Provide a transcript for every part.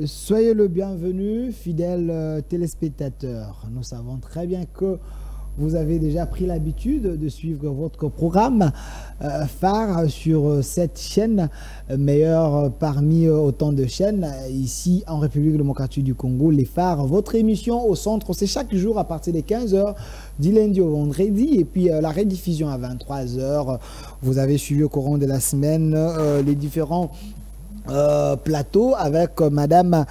Soyez le bienvenu, fidèles téléspectateurs. Nous savons très bien que vous avez déjà pris l'habitude de suivre votre programme phare sur cette chaîne, meilleure parmi autant de chaînes ici en République démocratique du Congo, les phares. Votre émission au centre, c'est chaque jour à partir de 15 h, du lundi au vendredi, et puis la rediffusion à 23 h. Vous avez suivi au courant de la semaine les différents plateau avec Madame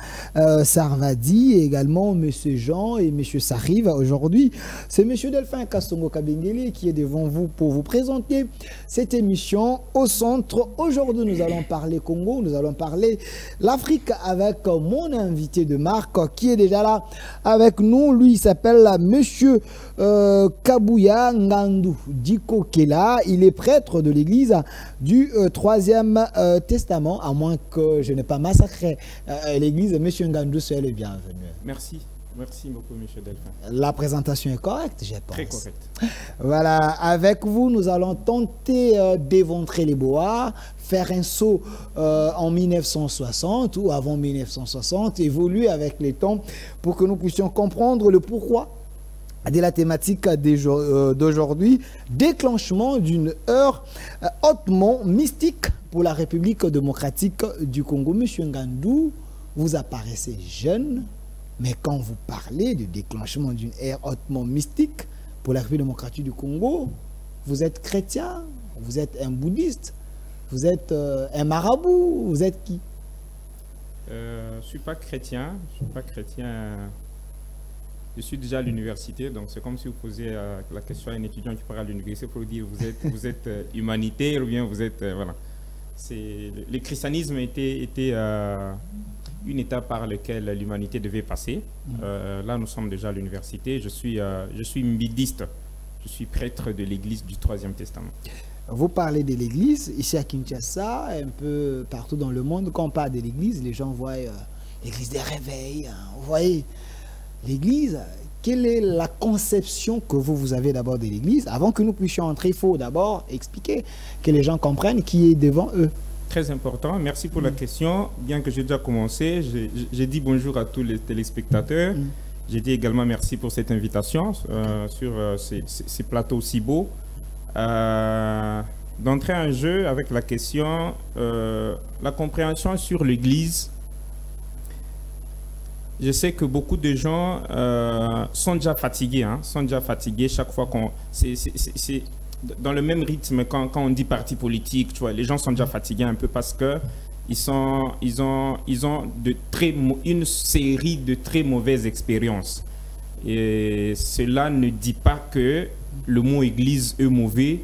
Sarvadi et également Monsieur Jean et Monsieur Sarive. Aujourd'hui, c'est Monsieur Delphin Kastongo Kabengele qui est devant vous pour vous présenter cette émission au centre. Aujourd'hui, nous allons parler Congo, nous allons parler l'Afrique avec mon invité de marque qui est déjà là avec nous. Lui, il s'appelle Monsieur Kabuya Ngandu Diko Kela. Il est prêtre de l'église du 3e Testament, à moins que je n'ai pas massacré l'église. Monsieur Ngandu, soyez le bienvenu. Merci. Merci beaucoup, Monsieur Delphin. La présentation est correcte, je pense. Très correcte. Voilà, avec vous, nous allons tenter d'éventrer les bois, faire un saut en 1960 ou avant 1960, évoluer avec les temps pour que nous puissions comprendre le pourquoi de la thématique d'aujourd'hui, déclenchement d'une heure hautement mystique pour la République démocratique du Congo. Monsieur Ngandu, vous apparaissez jeune, mais quand vous parlez de déclenchement d'une ère hautement mystique pour la République démocratique du Congo, vous êtes chrétien, vous êtes un bouddhiste, vous êtes un marabout, vous êtes qui? Je ne suis pas chrétien, je suis déjà à l'université, donc c'est comme si vous posiez la question à un étudiant qui part à l'université pour dire vous êtes humanitaire ou bien vous êtes... voilà. Le christianisme était une étape par laquelle l'humanité devait passer. Là, nous sommes déjà à l'université. Je suis mbidiste. Je suis prêtre de l'église du 3e Testament. Vous parlez de l'église, ici à Kinshasa, un peu partout dans le monde. Quand on parle de l'église, les gens voient l'église des réveils. Vous voyez l'église. Quelle est la conception que vous avez d'abord de l'église? Avant que nous puissions entrer, il faut d'abord expliquer, que les gens comprennent qui est devant eux. Très important. Merci pour la question. Bien que j'ai déjà commencé, j'ai dit bonjour à tous les téléspectateurs. J'ai dit également merci pour cette invitation sur ces plateaux si beaux. D'entrer en jeu avec la question, la compréhension sur l'église. Je sais que beaucoup de gens sont déjà fatigués, chaque fois qu'on... C'est dans le même rythme quand on dit parti politique, tu vois, les gens sont déjà fatigués un peu parce que ils ont une série de très mauvaises expériences. Et cela ne dit pas que le mot église est mauvais,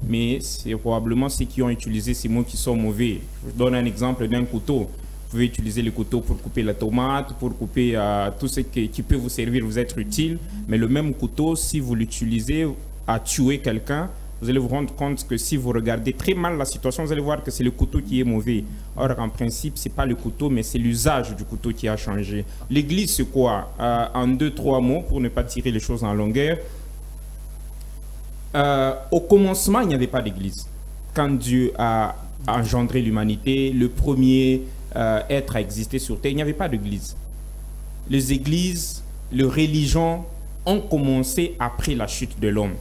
mais c'est probablement ceux qui ont utilisé ces mots qui sont mauvais. Je donne un exemple d'un couteau. Vous pouvez utiliser le couteau pour couper la tomate, pour couper tout ce qui peut vous servir, vous être utile. Mais le même couteau, si vous l'utilisez à tuer quelqu'un, vous allez vous rendre compte que si vous regardez très mal la situation, vous allez voir que c'est le couteau qui est mauvais. Or, en principe, ce n'est pas le couteau, mais c'est l'usage du couteau qui a changé. L'église, c'est quoi? En 2-3 mots, pour ne pas tirer les choses en longueur. Au commencement, il n'y avait pas d'église. Quand Dieu a engendré l'humanité, le premier être à exister sur terre, il n'y avait pas d'église. Les églises, les religions ont commencé après la chute de l'homme.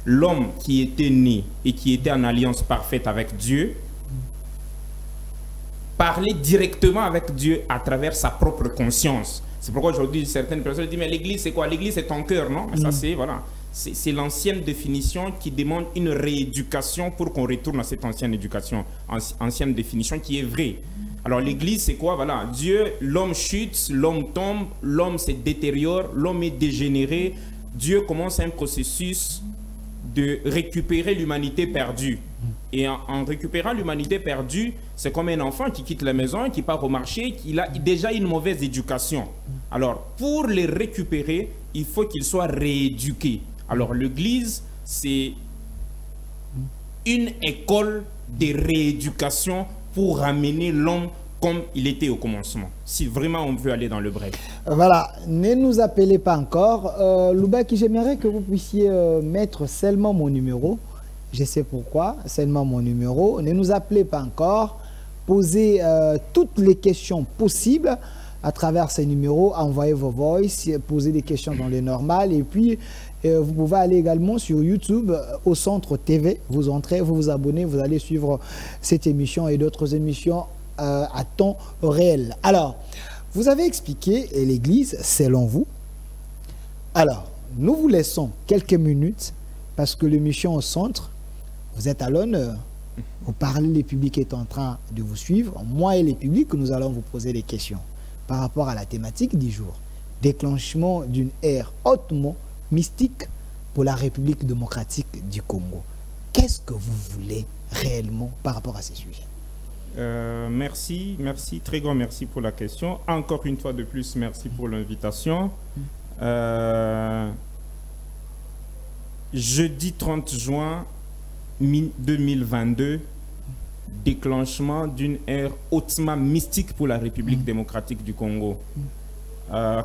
L'homme qui était né et qui était en alliance parfaite avec Dieu parlait directement avec Dieu à travers sa propre conscience. C'est pourquoi aujourd'hui certaines personnes disent mais l'église c'est quoi? L'église c'est ton cœur, non? Mais ça c'est voilà. C'est l'ancienne définition qui demande une rééducation pour qu'on retourne à cette ancienne éducation, ancienne définition qui est vraie. Alors l'église c'est quoi? Voilà, Dieu, l'homme chute, l'homme tombe, l'homme se détériore, l'homme est dégénéré. Dieu commence un processus de récupérer l'humanité perdue. Et en récupérant l'humanité perdue, c'est comme un enfant qui quitte la maison, qui part au marché, qui a déjà une mauvaise éducation. Alors pour les récupérer, il faut qu'ils soient rééduqués. Alors l'église, c'est une école de rééducation pour ramener l'homme comme il était au commencement, si vraiment on veut aller dans le bref. Voilà, ne nous appelez pas encore. Loubaki, j'aimerais que vous puissiez mettre seulement mon numéro. Je sais pourquoi, seulement mon numéro. Ne nous appelez pas encore. Posez toutes les questions possibles à travers ces numéros, envoyer vos voice, poser des questions dans le normal. Et puis, vous pouvez aller également sur YouTube, au Centre TV. Vous entrez, vous vous abonnez, vous allez suivre cette émission et d'autres émissions à temps réel. Alors, vous avez expliqué l'Église, selon vous. Alors, nous vous laissons quelques minutes parce que l'émission au Centre, vous êtes à l'honneur. Vous parlez, le public est en train de vous suivre. Moi et le public, nous allons vous poser des questions par rapport à la thématique du jour. Déclenchement d'une ère hautement mystique pour la République démocratique du Congo. Qu'est-ce que vous voulez réellement par rapport à ces sujets? Merci, très grand merci pour la question. Encore une fois de plus, merci pour l'invitation. Jeudi 30 juin 2022, déclenchement d'une ère hautement mystique pour la République démocratique du Congo.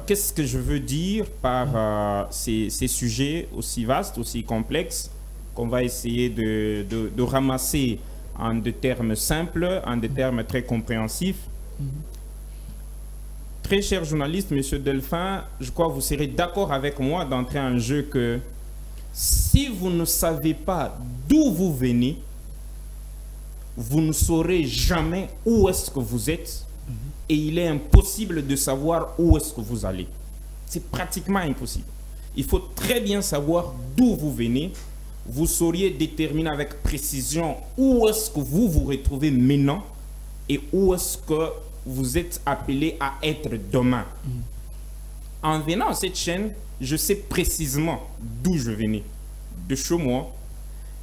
Qu'est-ce que je veux dire par ces sujets aussi vastes, aussi complexes, qu'on va essayer de ramasser en des termes simples, en des termes très compréhensifs. Très cher journaliste, Monsieur Delphin, je crois que vous serez d'accord avec moi d'entrer en jeu que si vous ne savez pas d'où vous venez, vous ne saurez jamais où est-ce que vous êtes et il est impossible de savoir où est-ce que vous allez. C'est pratiquement impossible. Il faut très bien savoir d'où vous venez. Vous sauriez déterminer avec précision où est-ce que vous vous retrouvez maintenant et où est-ce que vous êtes appelé à être demain. En venant à cette chaîne, je sais précisément d'où je venais, de chez moi.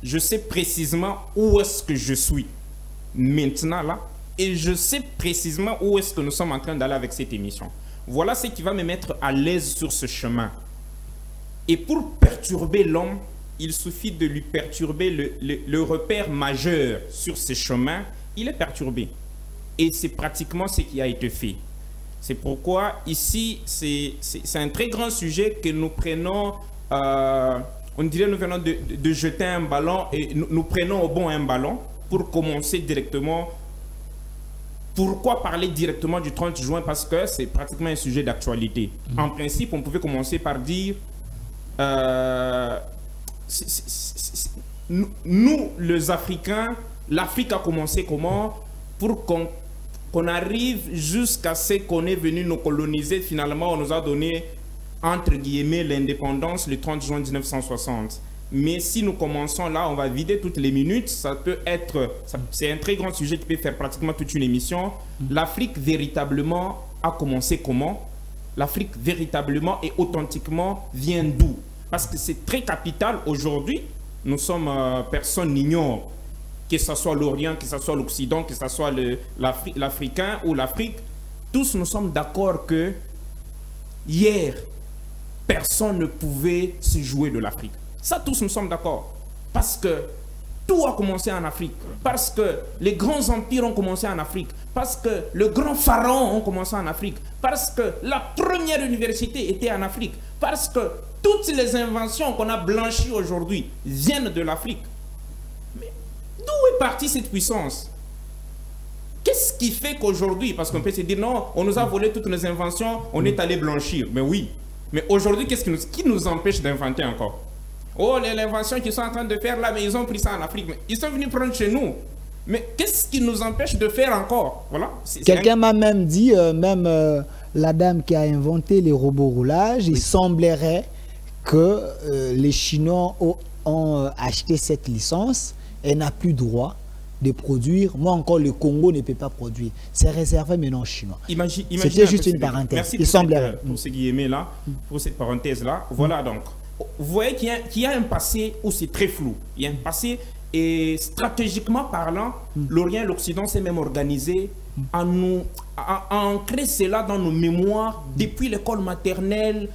Je sais précisément où est-ce que je suis maintenant là. Et je sais précisément où est-ce que nous sommes en train d'aller avec cette émission. Voilà ce qui va me mettre à l'aise sur ce chemin. Et pour perturber l'homme, il suffit de lui perturber le repère majeur sur ce chemin. Il est perturbé. Et c'est pratiquement ce qui a été fait. C'est pourquoi ici, c'est un très grand sujet que nous prenons, on dirait nous venons de jeter un ballon et nous prenons au bon un ballon pour commencer directement. Pourquoi parler directement du 30 juin? Parce que c'est pratiquement un sujet d'actualité. En principe, on pouvait commencer par dire, nous les Africains, l'Afrique a commencé comment? Pour qu'on arrive jusqu'à ce qu'on est venu nous coloniser. Finalement, on nous a donné, entre guillemets, l'indépendance le 30 juin 1960. Mais si nous commençons là, on va vider toutes les minutes. Ça peut être, c'est un très grand sujet qui peut faire pratiquement toute une émission. L'Afrique véritablement a commencé comment? L'Afrique véritablement et authentiquement vient d'où? Parce que c'est très capital aujourd'hui. Nous sommes, personne n'ignore, que ce soit l'Orient, que ce soit l'Occident, que ce soit l'Africain ou l'Afrique, tous nous sommes d'accord que hier, personne ne pouvait se jouer de l'Afrique. Ça, tous nous sommes d'accord. Parce que tout a commencé en Afrique. Parce que les grands empires ont commencé en Afrique. Parce que le grand pharaon ont commencé en Afrique. Parce que la première université était en Afrique. Parce que toutes les inventions qu'on a blanchies aujourd'hui viennent de l'Afrique. Mais d'où est partie cette puissance? Qu'est-ce qui fait qu'aujourd'hui, parce qu'on peut se dire non, on nous a volé toutes nos inventions, on est allé blanchir. Mais oui. Mais aujourd'hui, qui nous empêche d'inventer encore? Oh, les inventions qu'ils sont en train de faire là, mais ils ont pris ça en Afrique. Mais ils sont venus prendre chez nous. Mais qu'est-ce qui nous empêche de faire encore? Voilà. Quelqu'un m'a même dit, la dame qui a inventé les robots roulages, il semblerait que les Chinois ont acheté cette licence et n'a plus droit de produire. Moi encore, le Congo ne peut pas produire. C'est réservé maintenant aux Chinois. C'était juste une parenthèse. Merci il semblerait. Pour ces guillemets là, pour cette parenthèse là. Voilà donc. Vous voyez qu'il y a un passé où c'est très flou. Il y a un passé et stratégiquement parlant, l'Orient et l'Occident s'est même organisé à ancrer cela dans nos mémoires depuis l'école maternelle.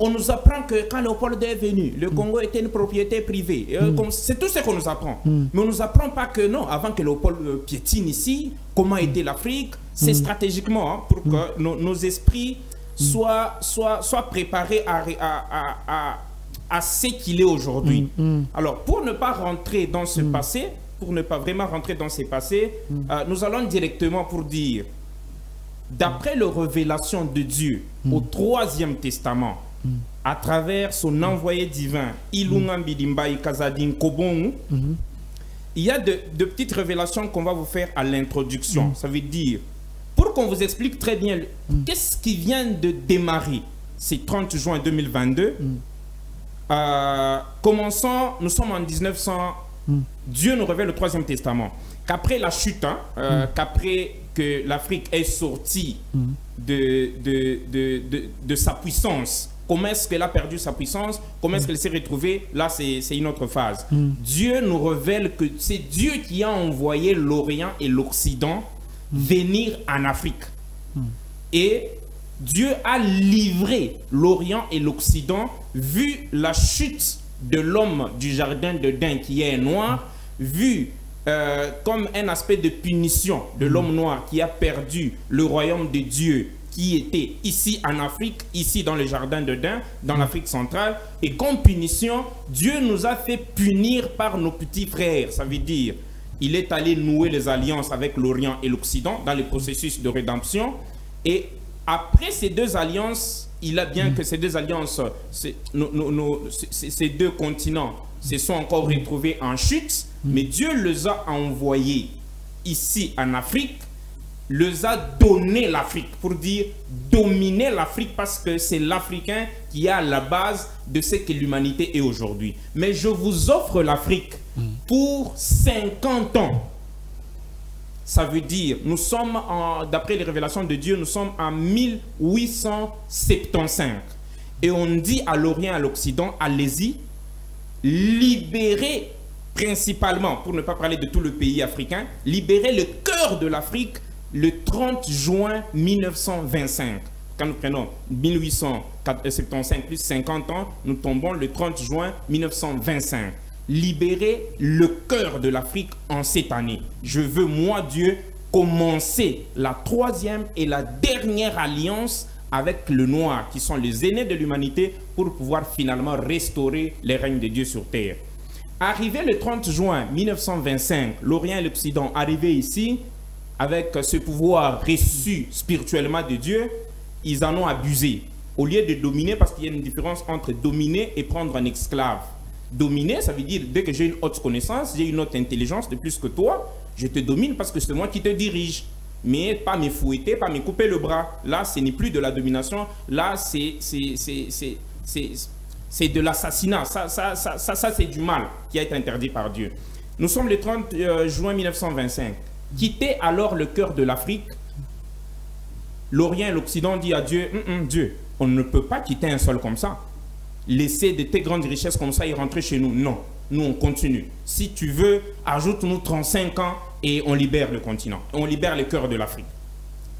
On nous apprend que quand Léopold est venu, le Congo était une propriété privée. C'est tout ce qu'on nous apprend. Mais on ne nous apprend pas que non, avant que Léopold piétine ici, comment était l'Afrique. C'est stratégiquement pour que nos esprits soient préparés à ce qu'il est aujourd'hui. Alors, pour ne pas rentrer dans ce passé, pour ne pas vraiment rentrer dans ce passé, nous allons directement pour dire, d'après la révélation de Dieu au Troisième Testament, à travers son envoyé divin, Ilunga Mbidimbai Kazadin Kobon, il y a de petites révélations qu'on va vous faire à l'introduction. Ça veut dire, pour qu'on vous explique très bien qu'est-ce qui vient de démarrer, c'est 30 juin 2022. Commençons, nous sommes en 1900, Dieu nous révèle le Troisième Testament, qu'après la chute, qu'après que l'Afrique est sortie de sa puissance, comment est-ce qu'elle a perdu sa puissance, comment est-ce qu'elle s'est retrouvée, là c'est une autre phase. Dieu nous révèle que c'est Dieu qui a envoyé l'Orient et l'Occident venir en Afrique. Et Dieu a livré l'Orient et l'Occident, vu la chute de l'homme du jardin d'Éden qui est noir, vu comme un aspect de punition de l'homme noir qui a perdu le royaume de Dieu qui était ici en Afrique, ici dans le jardin d'Éden, dans l'Afrique centrale. Et comme punition, Dieu nous a fait punir par nos petits frères. Ça veut dire, il est allé nouer les alliances avec l'Orient et l'Occident dans le processus de rédemption. Et après ces deux alliances, il a bien que ces deux alliances, ces deux continents se sont encore retrouvés en chute, mais Dieu les a envoyés ici en Afrique, les a donné l'Afrique, pour dire dominer l'Afrique, parce que c'est l'Africain qui est à la base de ce que l'humanité est aujourd'hui. Mais je vous offre l'Afrique pour 50 ans. Ça veut dire, nous sommes, d'après les révélations de Dieu, nous sommes en 1875. Et on dit à l'Orient, à l'Occident, allez-y, libérez principalement, pour ne pas parler de tout le pays africain, libérez le cœur de l'Afrique le 30 juin 1925. Quand nous prenons 1875 plus 50 ans, nous tombons le 30 juin 1925. Libérer le cœur de l'Afrique en cette année. Je veux, moi, Dieu, commencer la troisième et la dernière alliance avec le noir, qui sont les aînés de l'humanité, pour pouvoir finalement restaurer les règnes de Dieu sur terre. Arrivé le 30 juin 1925, l'Orient et l'Occident arrivés ici, avec ce pouvoir reçu spirituellement de Dieu, ils en ont abusé. Au lieu de dominer, parce qu'il y a une différence entre dominer et prendre un esclave. Dominer, ça veut dire, dès que j'ai une haute connaissance, j'ai une haute intelligence de plus que toi, je te domine parce que c'est moi qui te dirige. Mais pas me fouetter, pas me couper le bras. Là, ce n'est plus de la domination. Là, c'est de l'assassinat. Ça c'est du mal qui a été interdit par Dieu. Nous sommes le 30 juin 1925. Quitter alors le cœur de l'Afrique, l'Orient et l'Occident dit à Dieu, Dieu, on ne peut pas quitter un sol comme ça. Laisser de tes grandes richesses comme ça et rentrer chez nous. Non, nous on continue. Si tu veux, ajoute-nous 35 ans et on libère le continent. On libère le cœur de l'Afrique.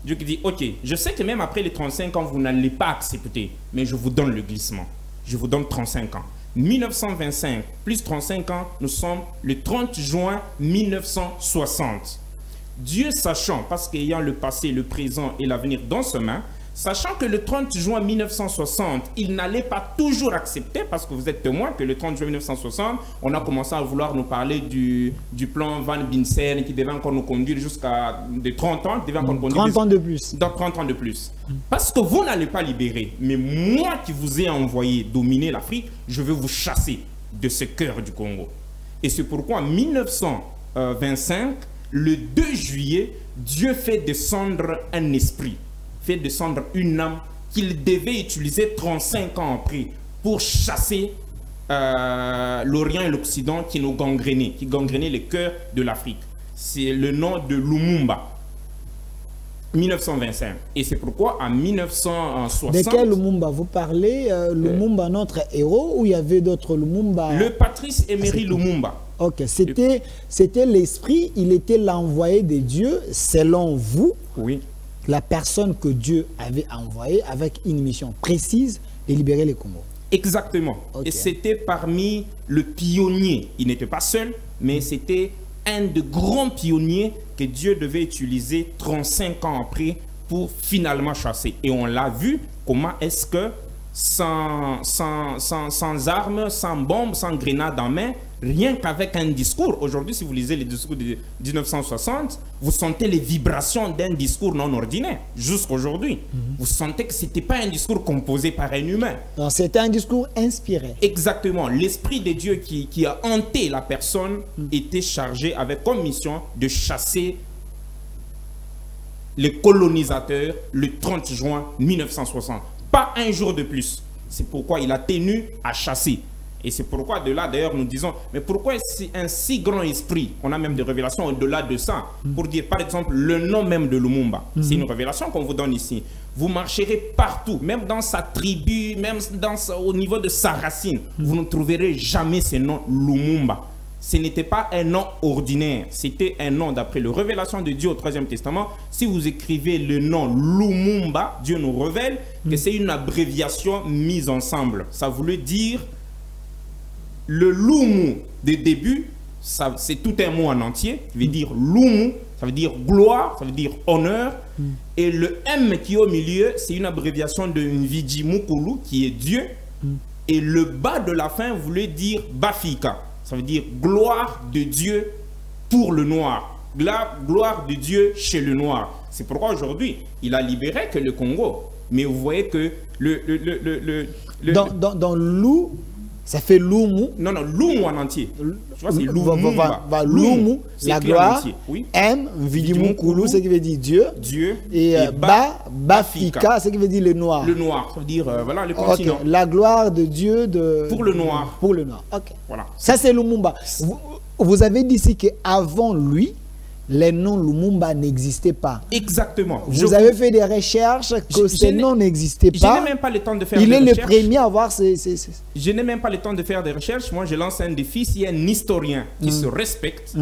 Dieu qui dit, ok, je sais que même après les 35 ans, vous n'allez pas accepter, mais je vous donne le glissement. Je vous donne 35 ans. 1925 plus 35 ans, nous sommes le 30 juin 1960. Dieu sachant, parce qu'ayant le passé, le présent et l'avenir dans ses mains, sachant que le 30 juin 1960, il n'allait pas toujours accepter, parce que vous êtes témoin que le 30 juin 1960, on a commencé à vouloir nous parler du plan Van Binsen qui devait encore nous conduire jusqu'à 30 ans. Devait encore 30 ans de plus. Dans 30 ans de plus. Parce que vous n'allez pas libérer, mais moi qui vous ai envoyé dominer l'Afrique, je veux vous chasser de ce cœur du Congo. Et c'est pourquoi en 1925, le 2 juillet, Dieu fait descendre un esprit, fait descendre une âme qu'il devait utiliser 35 ans après pour chasser l'Orient et l'Occident qui nous gangrénaient, qui gangrénaient le cœur de l'Afrique. C'est le nom de Lumumba. 1925. Et c'est pourquoi en 1960... De quel Lumumba vous parlez? Lumumba, notre héros, ou il y avait d'autres Lumumba? Le Patrice Emery Lumumba. Ok, c'était l'esprit, il était l'envoyé de Dieu, selon vous. Oui. La personne que Dieu avait envoyée avec une mission précise de libérer les Congo. Exactement. Okay. Et c'était parmi le pionnier. Il n'était pas seul, mais c'était un de grands pionniers que Dieu devait utiliser 35 ans après pour finalement chasser. Et on l'a vu comment est-ce que sans armes, sans bombes, sans grenades en main, rien qu'avec un discours. Aujourd'hui, si vous lisez les discours de 1960, vous sentez les vibrations d'un discours non ordinaire, jusqu'aujourd'hui. Vous sentez que ce n'était pas un discours composé par un humain. C'était un discours inspiré. Exactement. L'Esprit de Dieu qui a hanté la personne était chargé avec comme mission de chasser les colonisateurs le 30 juin 1960. Pas un jour de plus. C'est pourquoi il a tenu à chasser. Et c'est pourquoi de là, d'ailleurs, nous disons, mais pourquoi c'est un si grand esprit? On a même des révélations au-delà de ça. Pour dire, par exemple, le nom même de Lumumba. C'est une révélation qu'on vous donne ici. Vous marcherez partout, même dans sa tribu, même au niveau de sa racine. Vous ne trouverez jamais ce nom Lumumba. Ce n'était pas un nom ordinaire, c'était un nom d'après la révélation de Dieu au Troisième Testament. Si vous écrivez le nom Lumumba, Dieu nous révèle que c'est une abréviation mise ensemble. Ça voulait dire le Lumu de début, c'est tout un mot en entier, ça veut dire Lumu, ça veut dire gloire, ça veut dire honneur. Et le M qui est au milieu, c'est une abréviation de Nvidi Mukulu qui est Dieu. Et le bas de la fin voulait dire Bafika. Ça veut dire gloire de Dieu pour le noir. Gloire de Dieu chez le noir. C'est pourquoi aujourd'hui, il a libéré que le Congo. Mais vous voyez que dans Lou, ça fait Lumu. Non, Lumu en entier. Je vois, c'est Lumumba. Lumu, la gloire. Oui. M, Vidimukulu, ce qui veut dire Dieu. Dieu. Et Bafika, ce qui veut dire le noir. Le noir, ça veut dire, voilà, le continent. La gloire de Dieu pour le noir. Pour le noir, ok. Voilà. Ça, c'est Lumumba. Vous avez dit ici qu'avant lui, les noms Lumumba n'existaient pas. Exactement. Vous avez fait des recherches que ces noms n'existaient pas. Je n'ai même pas le temps de faire des recherches. Il est le premier à avoir ces... Je n'ai même pas le temps de faire des recherches. Moi, je lance un défi. S'il y a un historien qui se respecte,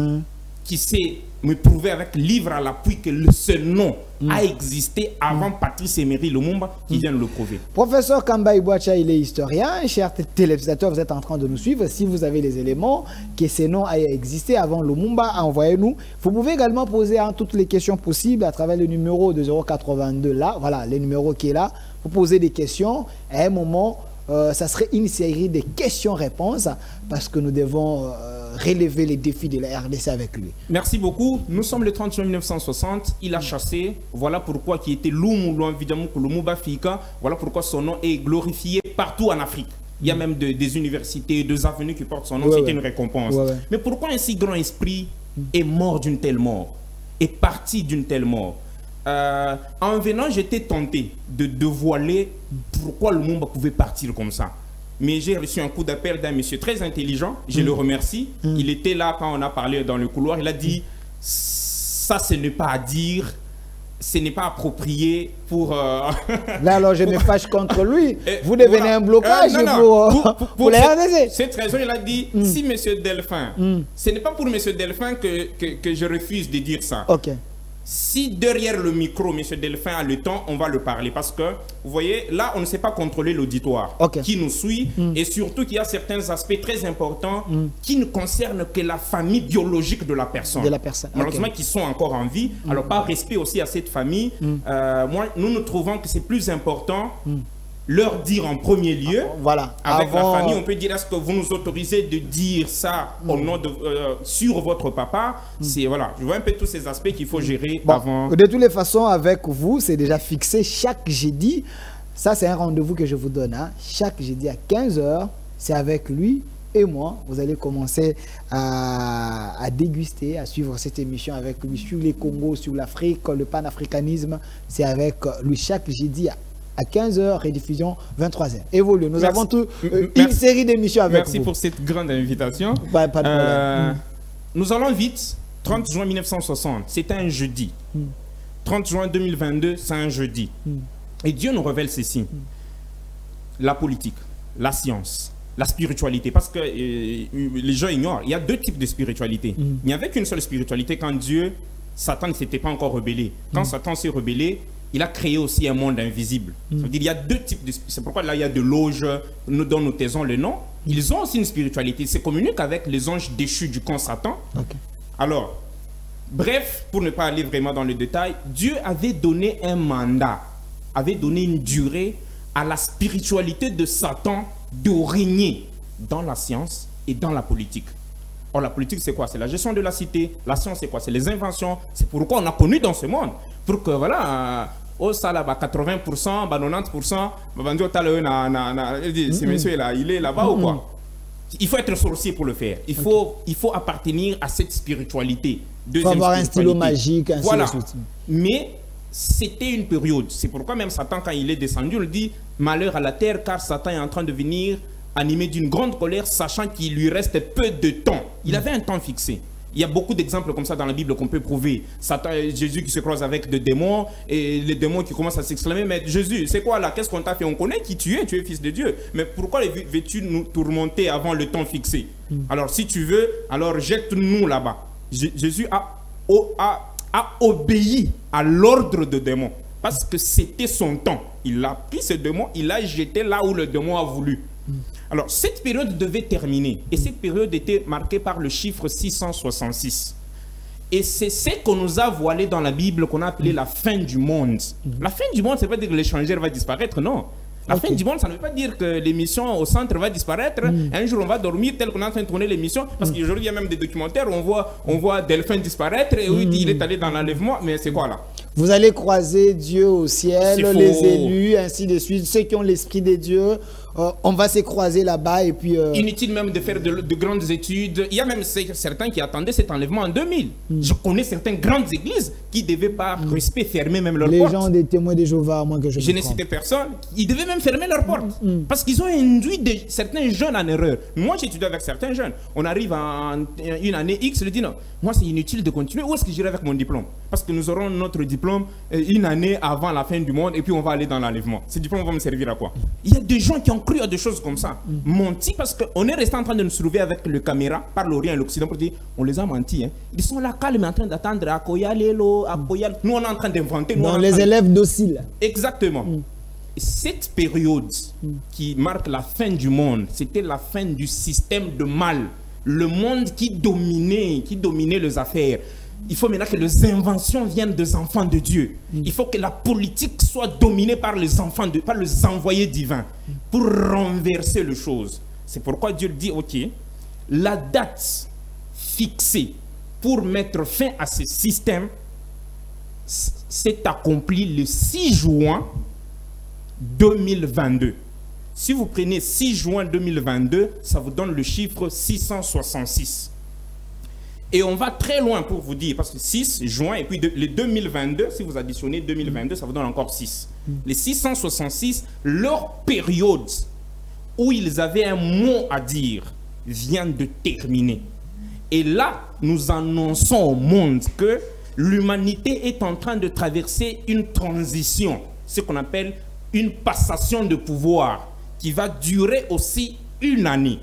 qui sait me prouver avec livre à l'appui que ce nom a existé avant Patrice Emery Lumumba, qui vient le prouver. Professeur Kamba Ibouacha, il est historien. Chers téléspectateurs, vous êtes en train de nous suivre. Si vous avez les éléments que ces noms aient existé avant Lumumba, envoyez-nous. Vous pouvez également poser toutes les questions possibles à travers le numéro de 082 là. Voilà, le numéro qui est là. Vous posez des questions. À un moment, ça serait une série de questions-réponses parce que nous devons relever les défis de la RDC avec lui. Merci beaucoup. Nous sommes le 30 juin 1960. Il a chassé. Voilà pourquoi il était Lumumba Fika. Voilà pourquoi son nom est glorifié partout en Afrique. Il y a même des universités, des avenues qui portent son nom. C'était une récompense. Mais pourquoi un si grand esprit est mort d'une telle mort? Est parti d'une telle mort? En venant, j'étais tenté de dévoiler pourquoi Lumumba pouvait partir comme ça. Mais j'ai reçu un coup d'appel d'un monsieur très intelligent. Je le remercie. Il était là quand on a parlé dans le couloir. Il a dit, ça, ce n'est pas à dire. Ce n'est pas approprié pour... Là, alors, je me fâche contre lui. Vous devenez un blocage pour la RDC. Cette raison, il a dit, si monsieur Delphin, ce n'est pas pour monsieur Delphin que je refuse de dire ça. Ok. Si derrière le micro, M. Delphin a le temps, on va le parler. Parce que, vous voyez, là, on ne sait pas contrôler l'auditoire qui nous suit. Et surtout qu'il y a certains aspects très importants qui ne concernent que la famille biologique de la personne. Malheureusement, qui sont encore en vie. Alors, par respect aussi à cette famille, nous trouvons que c'est plus important leur dire en premier lieu, avec la famille, on peut dire, est-ce que vous nous autorisez de dire ça au nom de, sur votre papa? C'est, voilà, je vois un peu tous ces aspects qu'il faut gérer avant. De toutes les façons, avec vous, c'est déjà fixé chaque jeudi. Ça, c'est un rendez-vous que je vous donne. Chaque jeudi à 15 h, c'est avec lui et moi. Vous allez commencer à déguster, à suivre cette émission avec lui sur les Congos, sur l'Afrique, le panafricanisme. C'est avec lui chaque jeudi à 15 h, rediffusion 23 h. Évolue. Nous avons une série d'émissions avec vous. Merci pour cette grande invitation. Pas de problème. Nous allons vite. 30 juin 1960, c'est un jeudi. 30 juin 2022, c'est un jeudi. Et Dieu nous révèle ceci. La politique, la science, la spiritualité. Parce que les gens ignorent, il y a deux types de spiritualité. Il n'y avait qu'une seule spiritualité quand Satan ne s'était pas encore rebellé. Quand Satan s'est rebellé, il a créé aussi un monde invisible. Ça veut dire qu'il y a deux types de... C'est pourquoi là, il y a de loges dont nous taisons le nom. Ils ont aussi une spiritualité. Ils se communiquent avec les anges déchus du camp Satan. Alors, bref, pour ne pas aller vraiment dans le détail, Dieu avait donné un mandat, avait donné une durée à la spiritualité de Satan de régner dans la science et dans la politique. Or, la politique, c'est quoi? C'est la gestion de la cité. La science, c'est quoi? C'est les inventions. C'est pourquoi on a connu dans ce monde. Pour que, voilà, au salaire, 80%, 90%, ces messieurs-là, il est là-bas ou quoi? Il faut être sorcier pour le faire. Il faut appartenir à cette spiritualité. Il faut avoir un stylo magique, ainsi voilà. de suite. Mais c'était une période. C'est pourquoi même Satan, quand il est descendu, il dit « Malheur à la terre, car Satan est en train de venir animé d'une grande colère, sachant qu'il lui reste peu de temps. » Il avait un temps fixé. Il y a beaucoup d'exemples comme ça dans la Bible qu'on peut prouver. Satan, Jésus qui se croise avec des démons et les démons qui commencent à s'exclamer « Mais Jésus, c'est quoi là? Qu'est-ce qu'on t'a fait? On connaît qui tu es fils de Dieu. Mais pourquoi veux-tu nous tourmenter avant le temps fixé? Alors si tu veux, alors jette-nous là-bas. » Jésus a obéi à l'ordre de démons parce que c'était son temps. Il a pris ce démon, il l'a jeté là où le démon a voulu. Alors, cette période devait terminer. Et cette période était marquée par le chiffre 666. Et c'est ce qu'on nous a voilé dans la Bible, qu'on a appelé la fin du monde. La fin du monde, ça ne veut pas dire que l'échangeur va disparaître, non. La fin du monde, ça ne veut pas dire que l'émission au centre va disparaître. Un jour, on va dormir tel qu'on est en train de tourner l'émission. Parce qu'aujourd'hui, il y a même des documentaires où on voit Delphin disparaître et où il est allé dans l'enlèvement. Mais c'est quoi là? Vous allez croiser Dieu au ciel, les élus, ainsi de suite. Ceux qui ont l'esprit de Dieu, on va se croiser là-bas et puis... Inutile même de faire de grandes études. Il y a même certains qui attendaient cet enlèvement en 2000. Je connais certaines grandes églises qui devaient par respect fermer même leurs portes. Les gens des témoins de Jéhovah, à moins que je n'ai cité personne. Ils devaient même fermer leurs portes. Parce qu'ils ont induit certains jeunes en erreur. Moi, j'ai étudié avec certains jeunes. On arrive à une année X, je dis non, moi c'est inutile de continuer. Où est-ce que j'irai avec mon diplôme? Parce que nous aurons notre diplôme une année avant la fin du monde et puis on va aller dans l'enlèvement. Ce diplôme va me servir à quoi? Il y a des gens qui ont cru à des choses comme ça. Menti parce qu'on est resté en train de nous trouver avec le caméra par l'Orient et l'Occident pour dire on les a menti. Hein. Ils sont là calmes en train d'attendre à Koyalelo, à Koyal. Nous on est en train d'inventer. Dans les élèves dociles. Exactement. Cette période qui marque la fin du monde, c'était la fin du système de mal. Le monde qui dominait les affaires. Il faut maintenant que les inventions viennent des enfants de Dieu. Il faut que la politique soit dominée par les enfants, par les envoyés divins pour renverser les choses. C'est pourquoi Dieu dit, ok, la date fixée pour mettre fin à ce système s'est accomplie le 6 juin 2022. Si vous prenez 6 juin 2022, ça vous donne le chiffre 666. Et on va très loin pour vous dire, parce que 6 juin, et puis les 2022, si vous additionnez 2022, ça vous donne encore 6. Les 666, leur période où ils avaient un mot à dire vient de terminer. Et là, nous annonçons au monde que l'humanité est en train de traverser une transition, ce qu'on appelle une passation de pouvoir, qui va durer aussi une année.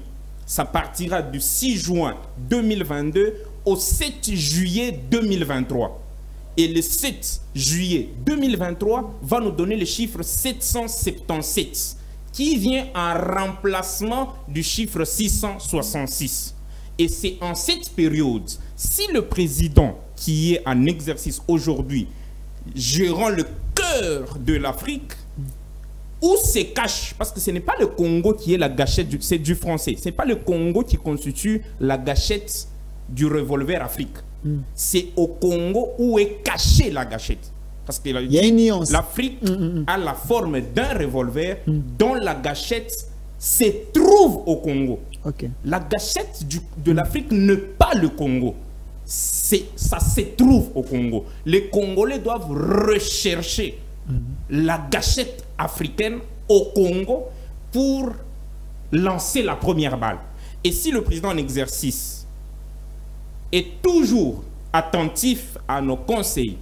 Ça partira du 6 juin 2022 au 7 juillet 2023. Et le 7 juillet 2023 va nous donner le chiffre 777, qui vient en remplacement du chiffre 666. Et c'est en cette période, si le président qui est en exercice aujourd'hui, gérant le cœur de l'Afrique, où se cache, parce que ce n'est pas le Congo qui est la gâchette, c'est du français, ce n'est pas le Congo qui constitue la gâchette du revolver Afrique. C'est au Congo où est cachée la gâchette. Parce que il y a une nuance. L'Afrique a la forme d'un revolver dont la gâchette se trouve au Congo. La gâchette de l'Afrique n'est pas le Congo. Ça se trouve au Congo. Les Congolais doivent rechercher la gâchette africaine au Congo pour lancer la première balle. Et si le président en exercice est toujours attentif à nos conseils,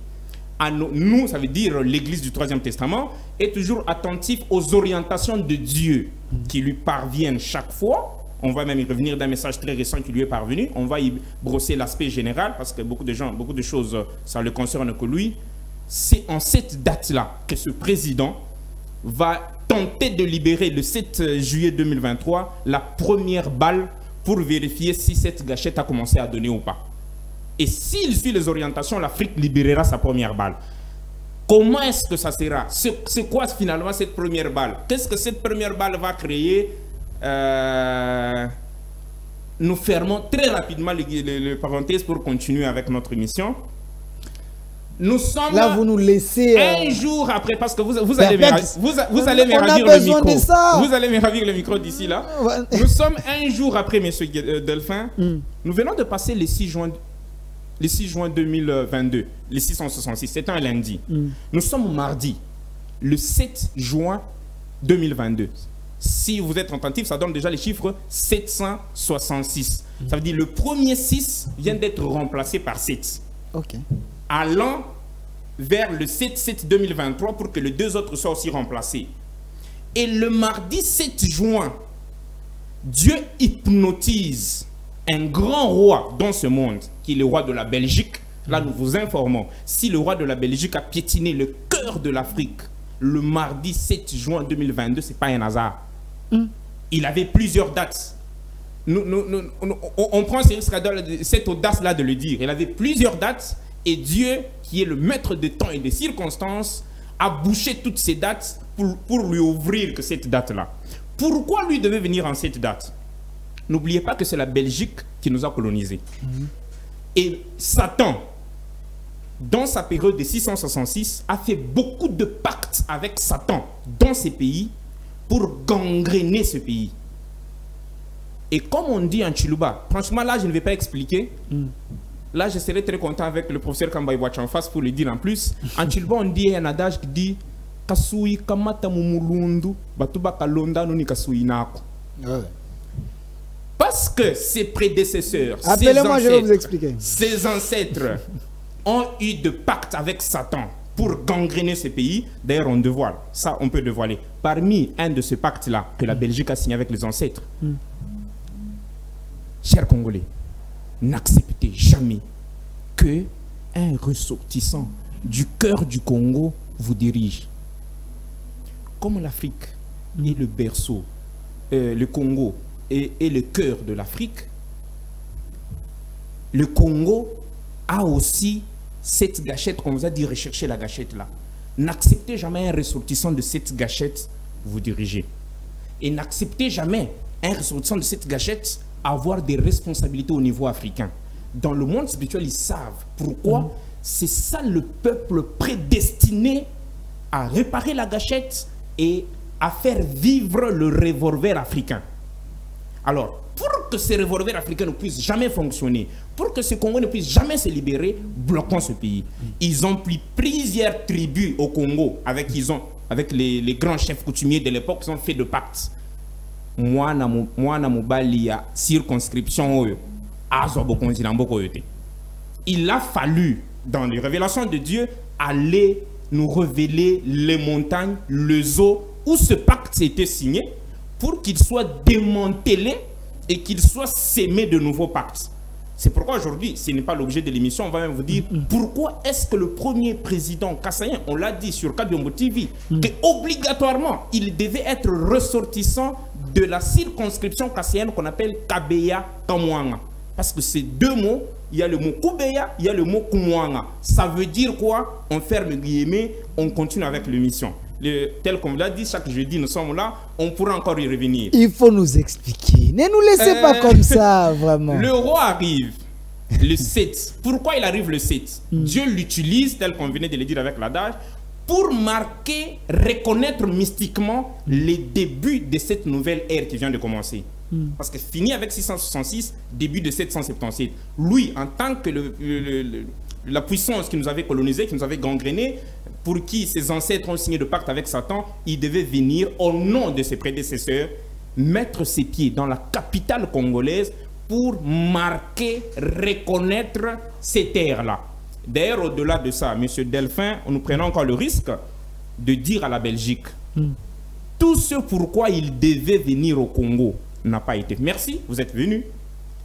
nous, ça veut dire l'Église du Troisième Testament, est toujours attentif aux orientations de Dieu qui lui parviennent chaque fois. On va même y revenir d'un message très récent qui lui est parvenu. On va y brosser l'aspect général parce que beaucoup de choses, ça ne le concerne que lui. C'est en cette date-là que ce président va tenter de libérer le 7 juillet 2023 la première balle pour vérifier si cette gâchette a commencé à donner ou pas. Et s'il suit les orientations, l'Afrique libérera sa première balle. Comment est-ce que ça sera? C'est quoi finalement cette première balle? Qu'est-ce que cette première balle va créer? Nous fermons très rapidement les parenthèses pour continuer avec notre émission. Nous sommes là, vous nous laissez un jour après, parce que vous allez me ravir le micro. Vous allez me ravir le micro d'ici là. Nous sommes un jour après, monsieur Delphin. Nous venons de passer le 6 juin 2022, le 666, c'est un lundi. Nous sommes mardi, le 7 juin 2022. Si vous êtes attentif, ça donne déjà les chiffres 766. Ça veut dire le premier 6 vient d'être remplacé par 7. Ok. Allant vers le 7-7-2023 pour que les deux autres soient aussi remplacés. Et le mardi 7 juin, Dieu hypnotise un grand roi dans ce monde, qui est le roi de la Belgique. Là, nous vous informons, si le roi de la Belgique a piétiné le cœur de l'Afrique le mardi 7 juin 2022, ce n'est pas un hasard. Il avait plusieurs dates. On prend cette audace-là de le dire. Il avait plusieurs dates. Et Dieu, qui est le maître des temps et des circonstances, a bouché toutes ces dates pour lui ouvrir que cette date-là. Pourquoi lui devait venir en cette date? N'oubliez pas que c'est la Belgique qui nous a colonisés. Et Satan, dans sa période de 666, a fait beaucoup de pactes avec Satan dans ces pays pour gangréner ce pays. Et comme on dit en Chiluba, franchement là je ne vais pas expliquer. Là, je serais très content avec le professeur Kambaï Watch en face pour le dire en plus. En Chilba, on dit un adage qui dit Kasui kamata mumulundu, batuba kalonda nuni kasui nako. Parce que ses prédécesseurs, appelez-moi, je vais vous expliquer. Ses ancêtres ont eu de pactes avec Satan pour gangréner ces pays. D'ailleurs, on dévoile. Ça, on peut dévoiler. Parmi un de ces pactes-là que la Belgique a signé avec les ancêtres, chers Congolais, n'acceptez jamais que un ressortissant du cœur du Congo vous dirige. Comme l'Afrique est le berceau, le Congo est le cœur de l'Afrique, le Congo a aussi cette gâchette, on vous a dit rechercher la gâchette là. N'acceptez jamais un ressortissant de cette gâchette vous diriger. Et n'acceptez jamais un ressortissant de cette gâchette avoir des responsabilités au niveau africain. Dans le monde spirituel, ils savent pourquoi. C'est ça le peuple prédestiné à réparer la gâchette et à faire vivre le revolver africain. Alors, pour que ce revolver africain ne puisse jamais fonctionner, pour que ce Congo ne puisse jamais se libérer, bloquons ce pays. Ils ont pris plusieurs tribus au Congo avec les grands chefs coutumiers de l'époque, ils ont fait de pactes. Moi, na mobali ya circonscription oyo azo bokonzi na mboko yote. Il a fallu dans les révélations de Dieu aller nous révéler les montagnes, les eaux où ce pacte était signé pour qu'il soit démantelé et qu'il soit sémé de nouveaux pactes. C'est pourquoi aujourd'hui, ce n'est pas l'objet de l'émission, on va même vous dire pourquoi est-ce que le premier président Kassaïen, on l'a dit sur Kabyombo TV, qu'obligatoirement, il devait être ressortissant de la circonscription kassaïenne qu'on appelle Kabeya Kamwanga. Parce que ces deux mots, il y a le mot Kubeya, il y a le mot Kumwanga. Ça veut dire quoi? On ferme guillemets, on continue avec l'émission. Tel qu'on l'a dit, chaque jeudi, nous sommes là, on pourra encore y revenir. Il faut nous expliquer. Ne nous laissez pas comme ça, vraiment. Le roi arrive le 7. Pourquoi il arrive le 7? Dieu l'utilise, tel qu'on venait de le dire avec l'adage, pour marquer, reconnaître mystiquement les débuts de cette nouvelle ère qui vient de commencer. Parce que fini avec 666, début de 777. Lui, en tant que la puissance qui nous avait colonisé, qui nous avait gangréné, pour qui ses ancêtres ont signé de pacte avec Satan, il devait venir au nom de ses prédécesseurs, mettre ses pieds dans la capitale congolaise pour marquer, reconnaître ces terres-là. D'ailleurs, au-delà de ça, M. Delphin, nous prenons encore le risque de dire à la Belgique, tout ce pourquoi il devait venir au Congo n'a pas été. Merci, vous êtes venu.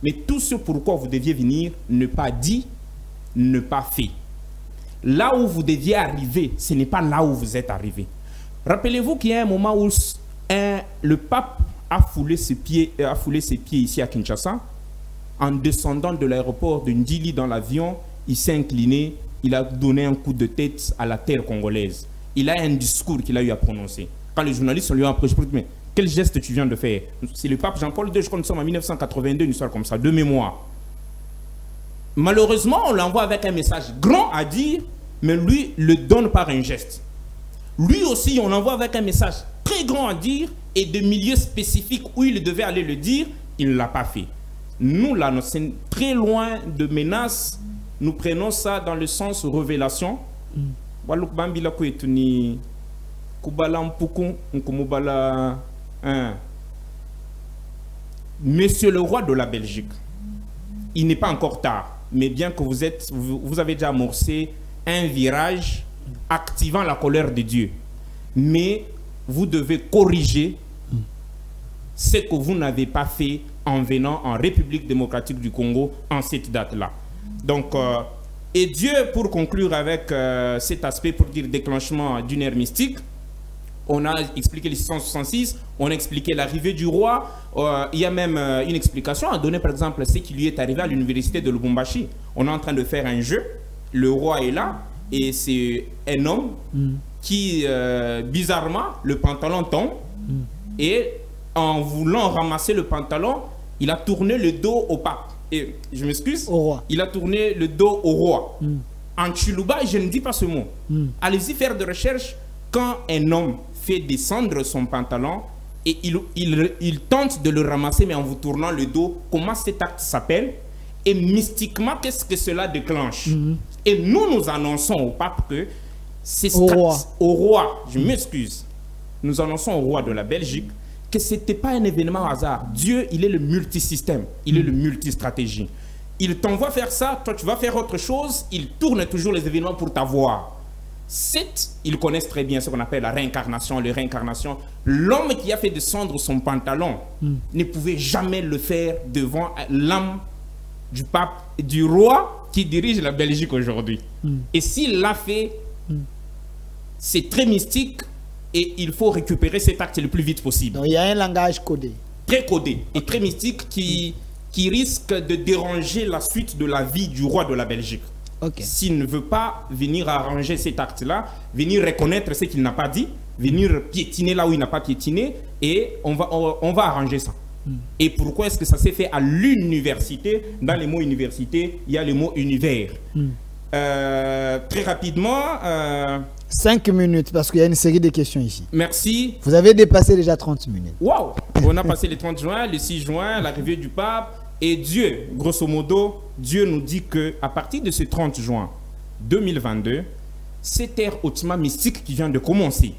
Mais tout ce pourquoi vous deviez venir, ne pas dit, ne pas fait. Là où vous deviez arriver, ce n'est pas là où vous êtes arrivé. Rappelez-vous qu'il y a un moment où le pape a foulé ses pieds ici à Kinshasa. En descendant de l'aéroport de Ndili dans l'avion, il s'est incliné il a donné un coup de tête à la terre congolaise. Il a un discours qu'il a eu à prononcer. Quand les journalistes lui ont approché, mais quel geste tu viens de faire? C'est le pape Jean-Paul II, je crois que nous sommes en 1982, une histoire comme ça, de mémoire. Malheureusement, on l'envoie avec un message grand à dire, mais lui le donne par un geste. Lui aussi, on l'envoie avec un message très grand à dire et de milieux spécifiques où il devait aller le dire, il ne l'a pas fait. Nous, là, c'est très loin de menaces. Nous prenons ça dans le sens révélation. Monsieur le roi de la Belgique, il n'est pas encore tard, mais bien que vous avez déjà amorcé un virage activant la colère de Dieu. Mais vous devez corriger ce que vous n'avez pas fait en venant en République démocratique du Congo en cette date-là. Donc, et Dieu, pour conclure avec cet aspect, pour dire déclenchement d'une ère mystique, on a expliqué les 666, on a expliqué l'arrivée du roi. Il y a même une explication à donner, par exemple, ce qui lui est arrivé à l'université de Lubumbashi. On est en train de faire un jeu, le roi est là, et c'est un homme qui, bizarrement, le pantalon tombe, et en voulant ramasser le pantalon, il a tourné le dos au pape. Et je m'excuse, il a tourné le dos au roi. En Chiluba, je ne dis pas ce mot. Allez-y faire des recherches. Quand un homme fait descendre son pantalon et il tente de le ramasser, mais en vous tournant le dos, comment cet acte s'appelle? Et mystiquement, qu'est-ce que cela déclenche? Et nous annonçons au pape que c'est au roi, je m'excuse, nous annonçons au roi de la Belgique que ce n'était pas un événement hasard. Dieu, il est le multisystème, il est le multistratégie. Il t'envoie faire ça, toi tu vas faire autre chose, il tourne toujours les événements pour t'avoir. Ils connaissent très bien ce qu'on appelle la réincarnation, les réincarnations. L'homme qui a fait descendre son pantalon ne pouvait jamais le faire devant l'âme du pape, du roi qui dirige la Belgique aujourd'hui. Et s'il l'a fait, c'est très mystique et il faut récupérer cet acte le plus vite possible. Donc il y a un langage codé. Très codé et très mystique qui risque de déranger la suite de la vie du roi de la Belgique. S'il ne veut pas venir arranger cet acte-là, venir reconnaître ce qu'il n'a pas dit, venir piétiner là où il n'a pas piétiné, et on va arranger ça. Et pourquoi est-ce que ça s'est fait à l'université? Dans les mots université, il y a le mot univers. Très rapidement... 5 minutes, parce qu'il y a une série de questions ici. Merci. Vous avez dépassé déjà 30 minutes. Waouh! On a passé le 30 juin, le 6 juin, l'arrivée du pape. Et Dieu, grosso modo, Dieu nous dit qu'à partir de ce 30 juin 2022, cette ère hautement mystique qui vient de commencer,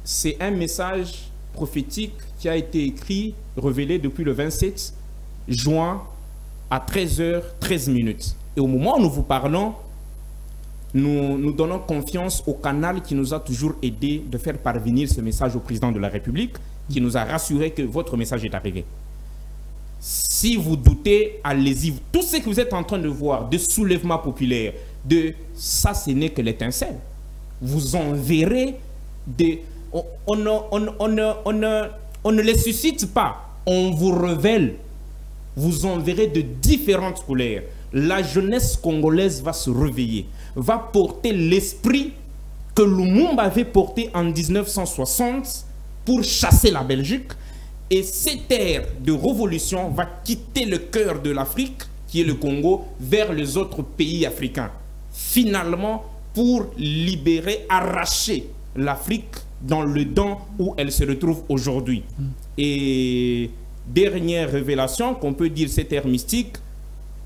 c'est un message prophétique qui a été écrit, révélé depuis le 27 juin à 13h13. Et au moment où nous vous parlons, nous donnons confiance au canal qui nous a toujours aidé de faire parvenir ce message au président de la République, qui nous a rassuré que votre message est arrivé. Si vous doutez, allez-y. Tout ce que vous êtes en train de voir, de soulèvement populaire, ça, ce n'est que l'étincelle. Vous en verrez des... On ne les suscite pas, on vous révèle. Vous en verrez de différentes couleurs. La jeunesse congolaise va se réveiller, va porter l'esprit que Lumumba avait porté en 1960 pour chasser la Belgique. Et cette ère de révolution va quitter le cœur de l'Afrique, qui est le Congo, vers les autres pays africains. Finalement, pour libérer, arracher l'Afrique dans le dent où elle se retrouve aujourd'hui. Et dernière révélation qu'on peut dire, cette ère mystique,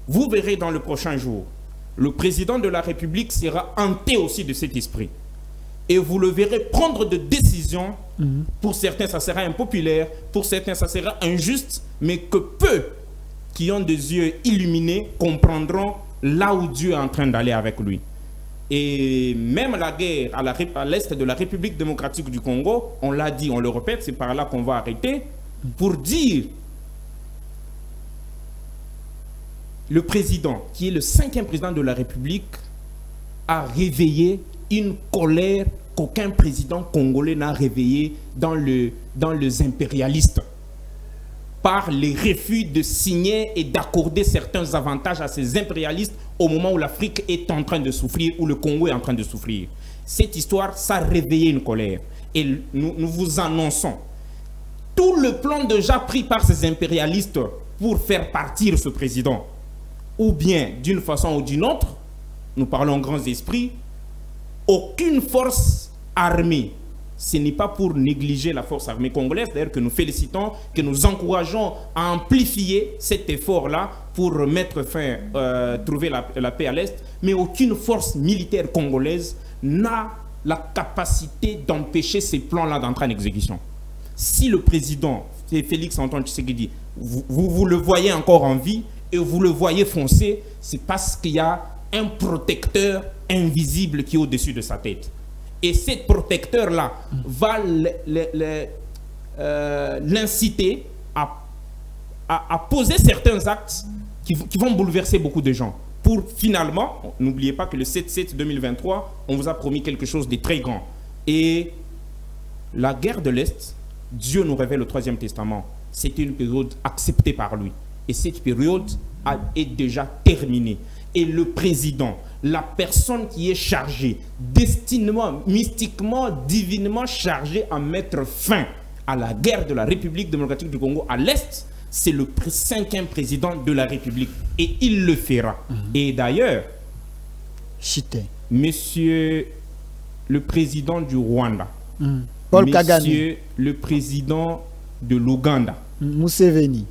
vous verrez dans le prochain jour, le président de la République sera hanté aussi de cet esprit. Et vous le verrez prendre de décisions. Pour certains, ça sera impopulaire. Pour certains, ça sera injuste. Mais que peu qui ont des yeux illuminés comprendront là où Dieu est en train d'aller avec lui. Et même la guerre à l'est de la République démocratique du Congo, on l'a dit, on le répète, c'est par là qu'on va arrêter, pour dire le président, qui est le 5e président de la République, a réveillé une colère qu'aucun président congolais n'a réveillée dans les impérialistes. par les refus de signer et d'accorder certains avantages à ces impérialistes au moment où l'Afrique est en train de souffrir, où le Congo est en train de souffrir. Cette histoire, ça a réveillé une colère. Et nous vous annonçons tout le plan déjà pris par ces impérialistes pour faire partir ce président, ou bien d'une façon ou d'une autre, nous parlons grands esprits, aucune force armée, ce n'est pas pour négliger la force armée congolaise, d'ailleurs que nous félicitons, que nous encourageons à amplifier cet effort-là pour mettre fin, trouver la paix à l'Est, mais aucune force militaire congolaise n'a la capacité d'empêcher ces plans-là d'entrer en exécution. Si le président, Félix Antoine Tshisekedi, vous le voyez encore en vie et vous le voyez foncer, c'est parce qu'il y a un protecteur invisible qui est au-dessus de sa tête. Et ce protecteur-là va l'inciter à poser certains actes qui vont bouleverser beaucoup de gens. Pour finalement, n'oubliez pas que le 7/7/2023, on vous a promis quelque chose de très grand. Et la guerre de l'Est, Dieu nous révèle au Troisième Testament, c'était une période acceptée par lui. Et cette période est déjà terminée. Et le président, la personne qui est chargée, destinément, mystiquement, divinement chargée à mettre fin à la guerre de la République démocratique du Congo à l'Est, c'est le 5e président de la République. Et il le fera. Et d'ailleurs, monsieur le président du Rwanda, Paul Kagame, monsieur le président de l'Ouganda, Museveni,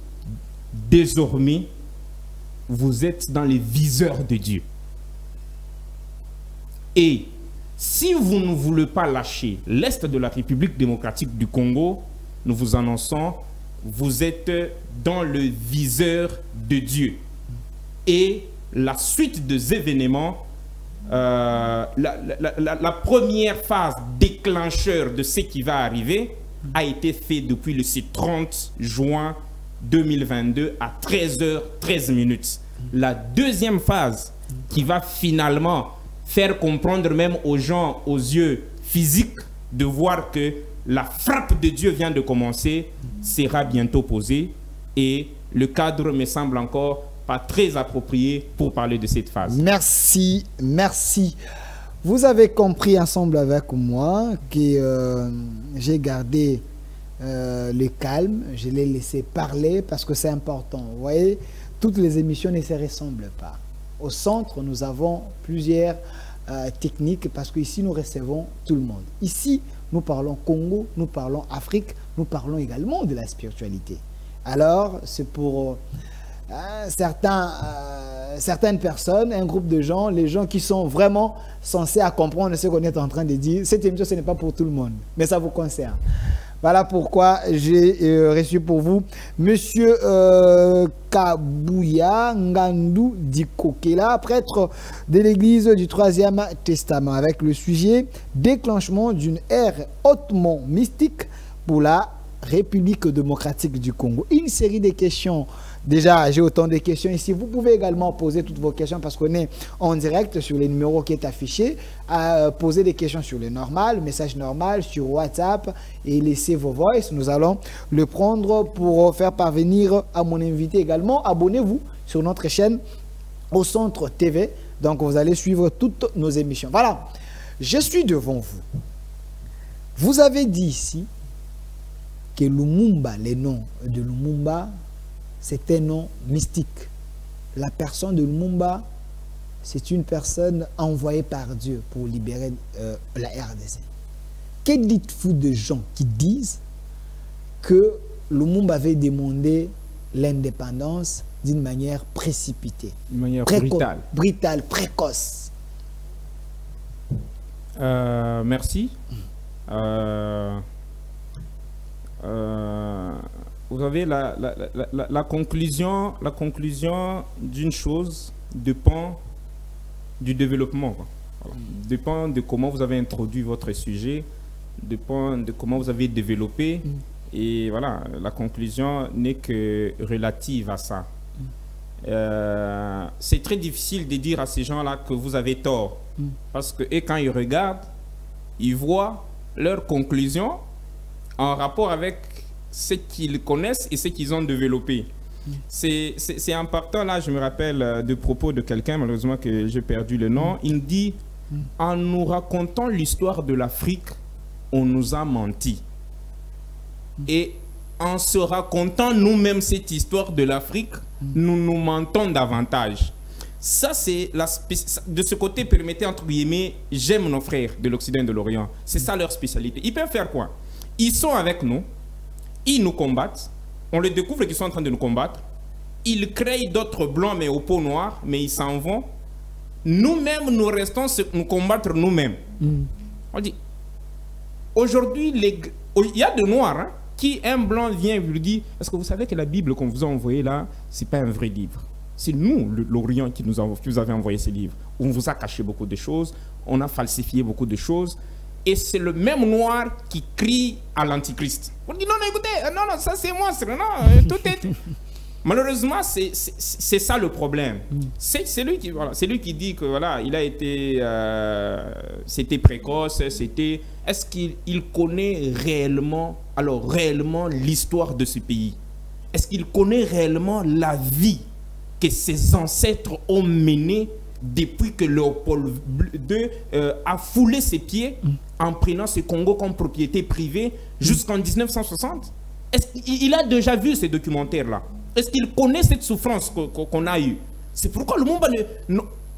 désormais, vous êtes dans les viseurs de Dieu. Et si vous ne voulez pas lâcher l'Est de la République démocratique du Congo, nous vous annonçons, vous êtes dans le viseur de Dieu. Et la suite des événements, la première phase déclencheur de ce qui va arriver a été faite depuis le 30 juin 2022 à 13h13. La deuxième phase qui va finalement faire comprendre même aux gens, aux yeux physiques, de voir que la frappe de Dieu vient de commencer, sera bientôt posée. Et le cadre me semble encore pas très approprié pour parler de cette phase. Merci, merci. Vous avez compris ensemble avec moi que j'ai gardé le calme, je l'ai laissé parler parce que c'est important. Vous voyez, toutes les émissions ne se ressemblent pas. Au centre, nous avons plusieurs techniques parce qu'ici, nous recevons tout le monde. Ici, nous parlons Congo, nous parlons Afrique, nous parlons également de la spiritualité. Alors, c'est pour certaines personnes, un groupe de gens, les gens qui sont vraiment censés à comprendre ce qu'on est en train de dire. Cette émission, ce n'est pas pour tout le monde, mais ça vous concerne. Voilà pourquoi j'ai reçu pour vous Monsieur Kabouya Ngandou Dikokela, prêtre de l'église du 3e Testament, avec le sujet « Déclenchement d'une ère hautement mystique pour la République démocratique du Congo ». Une série de questions. Déjà, j'ai autant de questions ici. Vous pouvez également poser toutes vos questions parce qu'on est en direct sur les numéros qui est affiché. Poser des questions sur le normal, message normal, sur WhatsApp et laissez vos voix. Nous allons le prendre pour faire parvenir à mon invité également. Abonnez-vous sur notre chaîne Au Centre TV. Donc, vous allez suivre toutes nos émissions. Voilà, je suis devant vous. Vous avez dit ici que Lumumba, le nom de Lumumba, c'est un nom mystique. La personne de Lumumba, c'est une personne envoyée par Dieu pour libérer la RDC. Que dites-vous de gens qui disent que Lumumba avait demandé l'indépendance d'une manière précipitée, d'une manière brutale. Brutale, précoce? Merci. Vous avez la conclusion d'une chose dépend du développement. Voilà. Dépend de comment vous avez introduit votre sujet, dépend de comment vous avez développé. Et voilà, la conclusion n'est que relative à ça. C'est très difficile de dire à ces gens-là que vous avez tort. Parce que quand ils regardent, ils voient leur conclusion en rapport avec ce qu'ils connaissent et ce qu'ils ont développé. C'est important, là, je me rappelle de propos de quelqu'un, malheureusement que j'ai perdu le nom. Il dit, en nous racontant l'histoire de l'Afrique, on nous a menti. Et en se racontant nous-mêmes cette histoire de l'Afrique, nous nous mentons davantage. Ça, c'est de ce côté, permettez entre guillemets, j'aime nos frères de l'Occident et de l'Orient. C'est ça leur spécialité. Ils peuvent faire quoi? Ils sont avec nous, ils nous combattent, on les découvre qu'ils sont en train de nous combattre, ils créent d'autres blancs mais au peau noire, mais ils s'en vont. Nous-mêmes, nous restons nous combattre nous-mêmes. On dit, aujourd'hui, il y a de noirs, hein, qui un blanc vient et lui dit, est-ce que vous savez que la Bible qu'on vous a envoyée là, c'est pas un vrai livre? C'est nous, l'Orient, qui vous avez envoyé ces livres. On vous a caché beaucoup de choses, on a falsifié beaucoup de choses. Et c'est le même noir qui crie à l'antichrist. On dit non, non, écoutez, non, non, ça c'est moi, non, tout est... Malheureusement, c'est ça le problème. C'est lui qui, voilà, c'est lui qui dit que voilà, il a été, c'était précoce, c'était. Est-ce qu'il connaît réellement, alors réellement l'histoire de ce pays? Est-ce qu'il connaît réellement la vie que ses ancêtres ont menée depuis que Léopold II a foulé ses pieds en prenant ce Congo comme propriété privée jusqu'en 1960? Il a déjà vu ces documentaires-là. Est-ce qu'il connaît cette souffrance qu'on a eue? C'est pourquoi le Lumumba,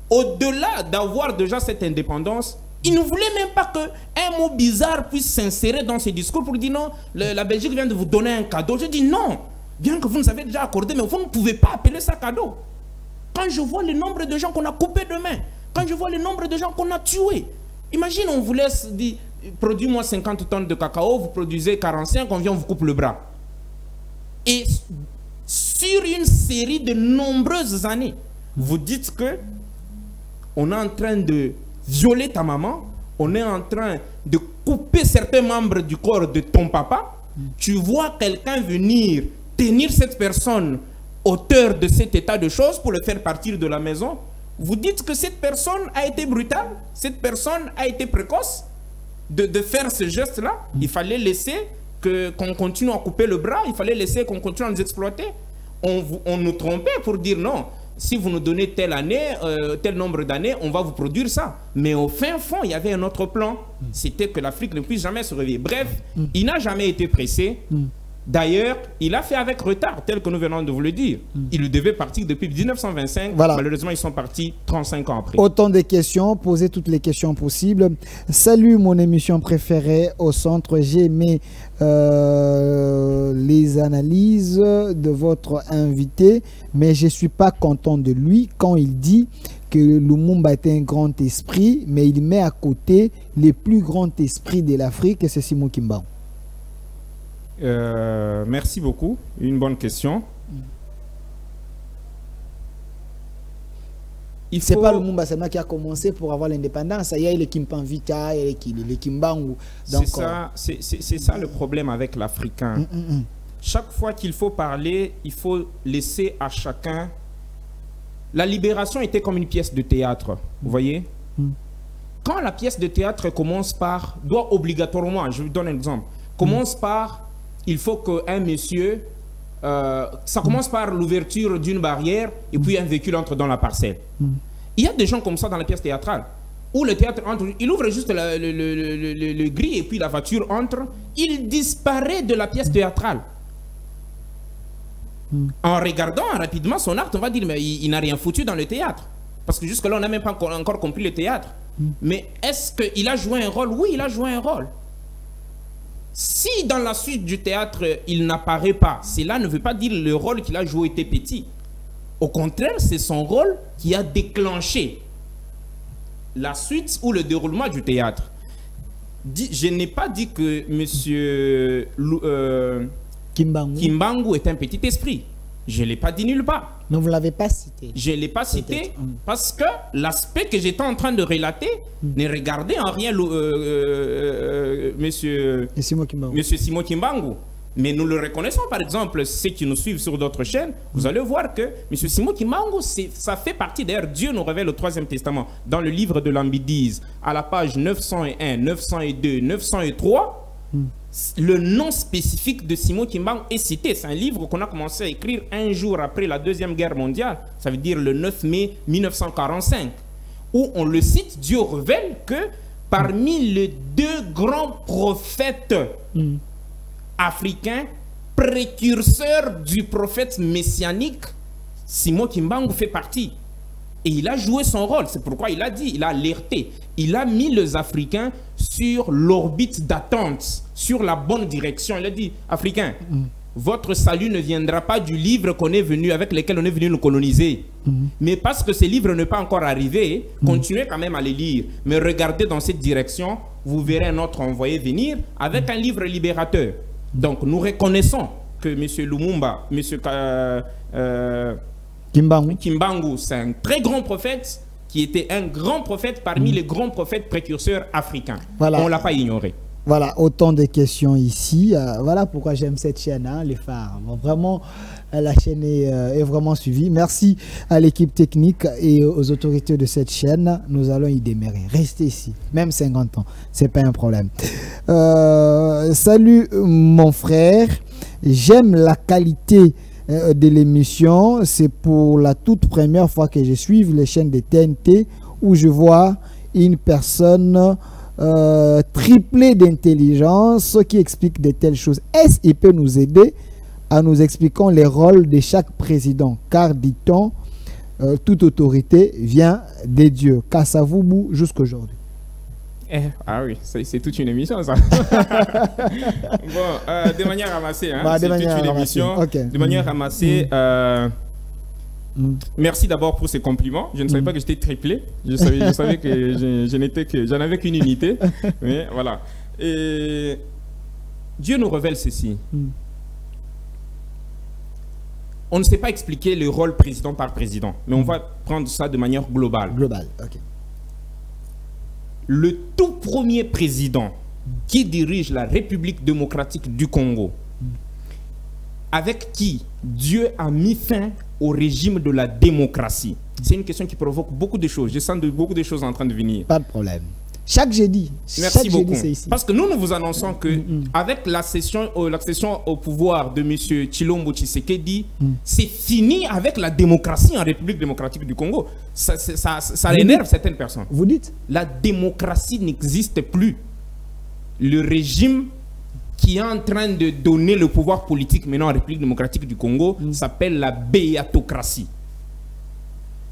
au-delà d'avoir déjà cette indépendance, il ne voulait même pas qu'un mot bizarre puisse s'insérer dans ses discours pour dire non, la Belgique vient de vous donner un cadeau. Je dis non, bien que vous nous avez déjà accordé, mais vous ne pouvez pas appeler ça cadeau. Quand je vois le nombre de gens qu'on a coupés de main, quand je vois le nombre de gens qu'on a tués, imagine on vous laisse dire, produis-moi 50 tonnes de cacao, vous produisez 45, on vient, on vous coupe le bras. Et sur une série de nombreuses années, vous dites que on est en train de violer ta maman, on est en train de couper certains membres du corps de ton papa. Tu vois quelqu'un venir tenir cette personne auteur de cet état de choses pour le faire partir de la maison. Vous dites que cette personne a été brutale, cette personne a été précoce de faire ce geste-là. Il fallait laisser qu'on continue à couper le bras, il fallait laisser qu'on continue à nous exploiter. On nous trompait pour dire non, si vous nous donnez telle année, tel nombre d'années, on va vous produire ça. Mais au fin fond, il y avait un autre plan. C'était que l'Afrique ne puisse jamais se réveiller. Bref, il n'a jamais été pressé. D'ailleurs, il a fait avec retard, tel que nous venons de vous le dire. Il devait partir depuis 1925. Voilà. Malheureusement, ils sont partis 35 ans après. Autant de questions, posez toutes les questions possibles. Salut, mon émission préférée au centre. J'ai aimé les analyses de votre invité, mais je ne suis pas content de lui quand il dit que Lumumba était un grand esprit, mais il met à côté les plus grands esprits de l'Afrique, et c'est Simon Kimbangu. Merci beaucoup. Une bonne question. C'est pas Lumumba seulement qui a commencé pour avoir l'indépendance. Il y a les Kimpanvita, il y a les Kimbangu. C'est ça le problème avec l'Africain. Chaque fois qu'il faut parler, il faut laisser à chacun... La libération était comme une pièce de théâtre. Vous voyez? Quand la pièce de théâtre commence par... doit obligatoirement, je vous donne un exemple, commence par... Il faut qu'un monsieur, ça commence par l'ouverture d'une barrière et puis un véhicule entre dans la parcelle. Il y a des gens comme ça dans la pièce théâtrale, où le théâtre entre, il ouvre juste le gris et puis la voiture entre, il disparaît de la pièce théâtrale. En regardant rapidement son acte, on va dire, mais il n'a rien foutu dans le théâtre. Parce que jusque-là, on n'a même pas encore compris le théâtre. Mais est-ce qu'il a joué un rôle? Oui, il a joué un rôle. Si dans la suite du théâtre, il n'apparaît pas, cela ne veut pas dire que le rôle qu'il a joué était petit. Au contraire, c'est son rôle qui a déclenché la suite ou le déroulement du théâtre. Je n'ai pas dit que M. Kimbangu est un petit esprit. Je ne l'ai pas dit nulle part. Mais vous ne l'avez pas cité. Je ne l'ai pas cité parce que l'aspect que j'étais en train de relater ne regardait en rien Monsieur Simon Kimbangu. Mais nous le reconnaissons, par exemple, ceux qui nous suivent sur d'autres chaînes, vous allez voir que M. Simon Kimbangu, ça fait partie, d'ailleurs, Dieu nous révèle au Troisième Testament, dans le livre de l'Ambidise, à la page 901, 902, 903, le nom spécifique de Simon Kimbangu est cité. C'est un livre qu'on a commencé à écrire un jour après la Deuxième Guerre mondiale, ça veut dire le 9 mai 1945, où on le cite. Dieu révèle que parmi les 2 grands prophètes africains, précurseurs du prophète messianique, Simon Kimbangu fait partie. Et il a joué son rôle. C'est pourquoi il a dit, il a alerté. Il a mis les Africains sur l'orbite d'attente, sur la bonne direction. Il a dit, Africains, votre salut ne viendra pas du livre qu'on est venu, avec lequel on est venu nous coloniser. Mais parce que ces livres n'est pas encore arrivé, continuez quand même à les lire. Mais regardez dans cette direction, vous verrez un autre envoyé venir avec un livre libérateur. Donc nous reconnaissons que M. Lumumba, M. Kimbangu, c'est un très grand prophète qui était un grand prophète parmi les grands prophètes précurseurs africains. Voilà. On ne l'a pas ignoré. Voilà, autant de questions ici. Voilà pourquoi j'aime cette chaîne, hein, les phares. Bon, vraiment, la chaîne est vraiment suivie. Merci à l'équipe technique et aux autorités de cette chaîne. Nous allons y démarrer. Restez ici, même 50 ans, c'est pas un problème. Salut mon frère, j'aime la qualité de l'émission. C'est pour la toute première fois que je suis les chaînes de TNT où je vois une personne triplée d'intelligence qui explique de telles choses. Est-ce qu'il peut nous aider à nous expliquer les rôles de chaque président, car dit-on toute autorité vient des dieux. Kassavubu jusqu'aujourd'hui. Ah oui, c'est toute une émission ça. Bon, de manière ramassée, hein, c'est toute une émission. Okay. De manière ramassée, merci d'abord pour ces compliments. Je ne savais pas que j'étais triplé. Je savais que j'en avais qu'une unité. Mais voilà. Et Dieu nous révèle ceci. On ne sait pas expliquer le rôle président par président, mais on va prendre ça de manière globale. Global, ok. Le tout premier président qui dirige la République démocratique du Congo, avec qui Dieu a mis fin au régime de la démocratie. C'est une question qui provoque beaucoup de choses. Je sens beaucoup de choses en train de venir. Pas de problème. Chaque jeudi. Merci beaucoup. Parce que nous vous annonçons que avec l'accession au pouvoir de M. Tshilombo Tshisekedi, c'est fini avec la démocratie en République démocratique du Congo. Ça énerve certaines personnes. Vous dites? La démocratie n'existe plus. Le régime qui est en train de donner le pouvoir politique maintenant en République démocratique du Congo s'appelle la béatocratie.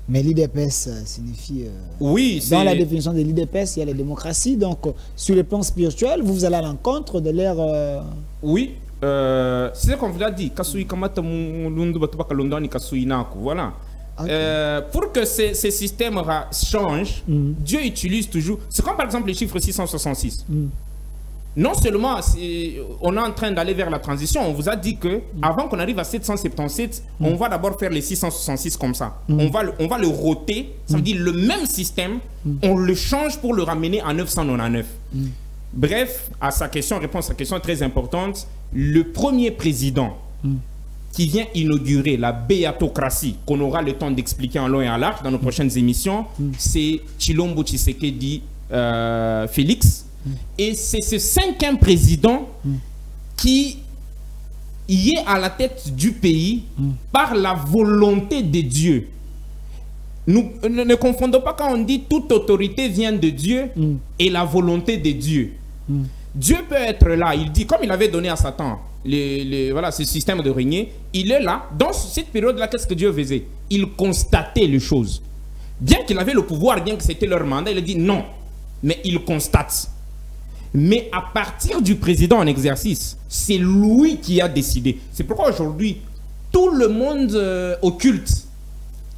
Mais l'IDPS signifie... oui, dans la définition de l'IDPS, il y a la démocratie. Donc, sur le plan spirituel, vous allez à l'encontre de l'ère... Oui, c'est ce qu'on vous a dit. Voilà. Okay. Pour que ces systèmes changent, Dieu utilise toujours... C'est comme par exemple les chiffres 666. Non seulement on est en train d'aller vers la transition, on vous a dit que avant qu'on arrive à 777, on va d'abord faire les 666 comme ça. On va le roter, ça veut dire le même système, on le change pour le ramener à 999. Bref, à sa question, réponse à sa question très importante, le premier président qui vient inaugurer la béatocratie, qu'on aura le temps d'expliquer en long et en large dans nos prochaines émissions, c'est Tshilombo Tshisekedi Félix. Et c'est ce 5e président qui y est à la tête du pays par la volonté de Dieu. Nous ne confondons pas quand on dit toute autorité vient de Dieu et la volonté de Dieu. Dieu peut être là, il dit, comme il avait donné à Satan voilà, ce système de régner, il est là. Dans cette période-là, qu'est-ce que Dieu faisait? Il constatait les choses. Bien qu'il avait le pouvoir, bien que c'était leur mandat, il a dit non, mais il constate. Mais à partir du président en exercice, c'est lui qui a décidé. C'est pourquoi aujourd'hui, tout le monde occulte,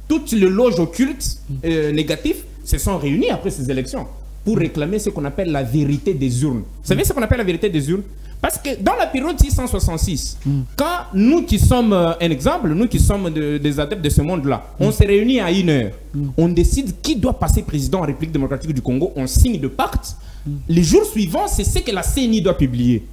toutes les loges occultes négatives se sont réunies après ces élections pour réclamer ce qu'on appelle la vérité des urnes. Vous savez ce qu'on appelle la vérité des urnes? Parce que dans la période 666, quand nous qui sommes un exemple, nous qui sommes des adeptes de ce monde-là, on se réunit à 1h, on décide qui doit passer président en République démocratique du Congo, on signe de pacte. Les jours suivants, c'est ce que la CENI doit publier.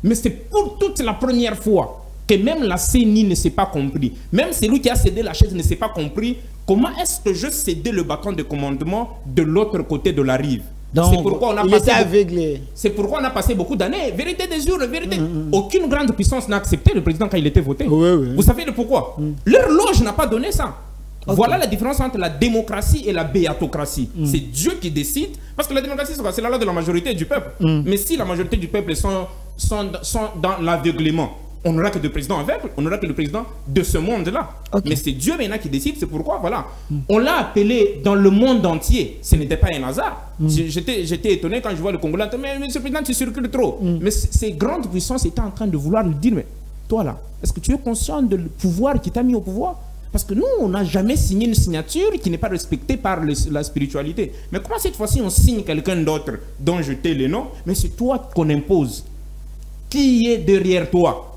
Mais c'est pour toute la première fois que même la CENI ne s'est pas compris. Même celui qui a cédé la chaise ne s'est pas compris. Comment est-ce que je cédais le bâton de commandement de l'autre côté de la rive? Donc, c'est pourquoi on a il était aveuglé. C'est pourquoi on a passé beaucoup d'années. Vérité des urnes, vérité. Aucune grande puissance n'a accepté le président quand il était voté. Vous savez le pourquoi? Leur loge n'a pas donné ça. Voilà la différence entre la démocratie et la béatocratie. C'est Dieu qui décide. Parce que la démocratie, c'est la loi de la majorité du peuple. Mais si la majorité du peuple sont dans l'aveuglement, on n'aura que des présidents aveugles, on n'aura que le président de ce monde-là. Mais c'est Dieu maintenant qui décide, c'est pourquoi, voilà. On l'a appelé dans le monde entier. Ce n'était pas un hasard. J'étais étonné quand je vois le Congolais, mais monsieur le président, tu circules trop. Mais ces grandes puissances étaient en train de vouloir lui dire, mais toi là, est-ce que tu es conscient du pouvoir qui t'a mis au pouvoir? Parce que nous, on n'a jamais signé une signature qui n'est pas respectée par la spiritualité. Mais comment cette fois-ci on signe quelqu'un d'autre dont je t'ai le nom, mais c'est toi qu'on impose? Qui est derrière toi?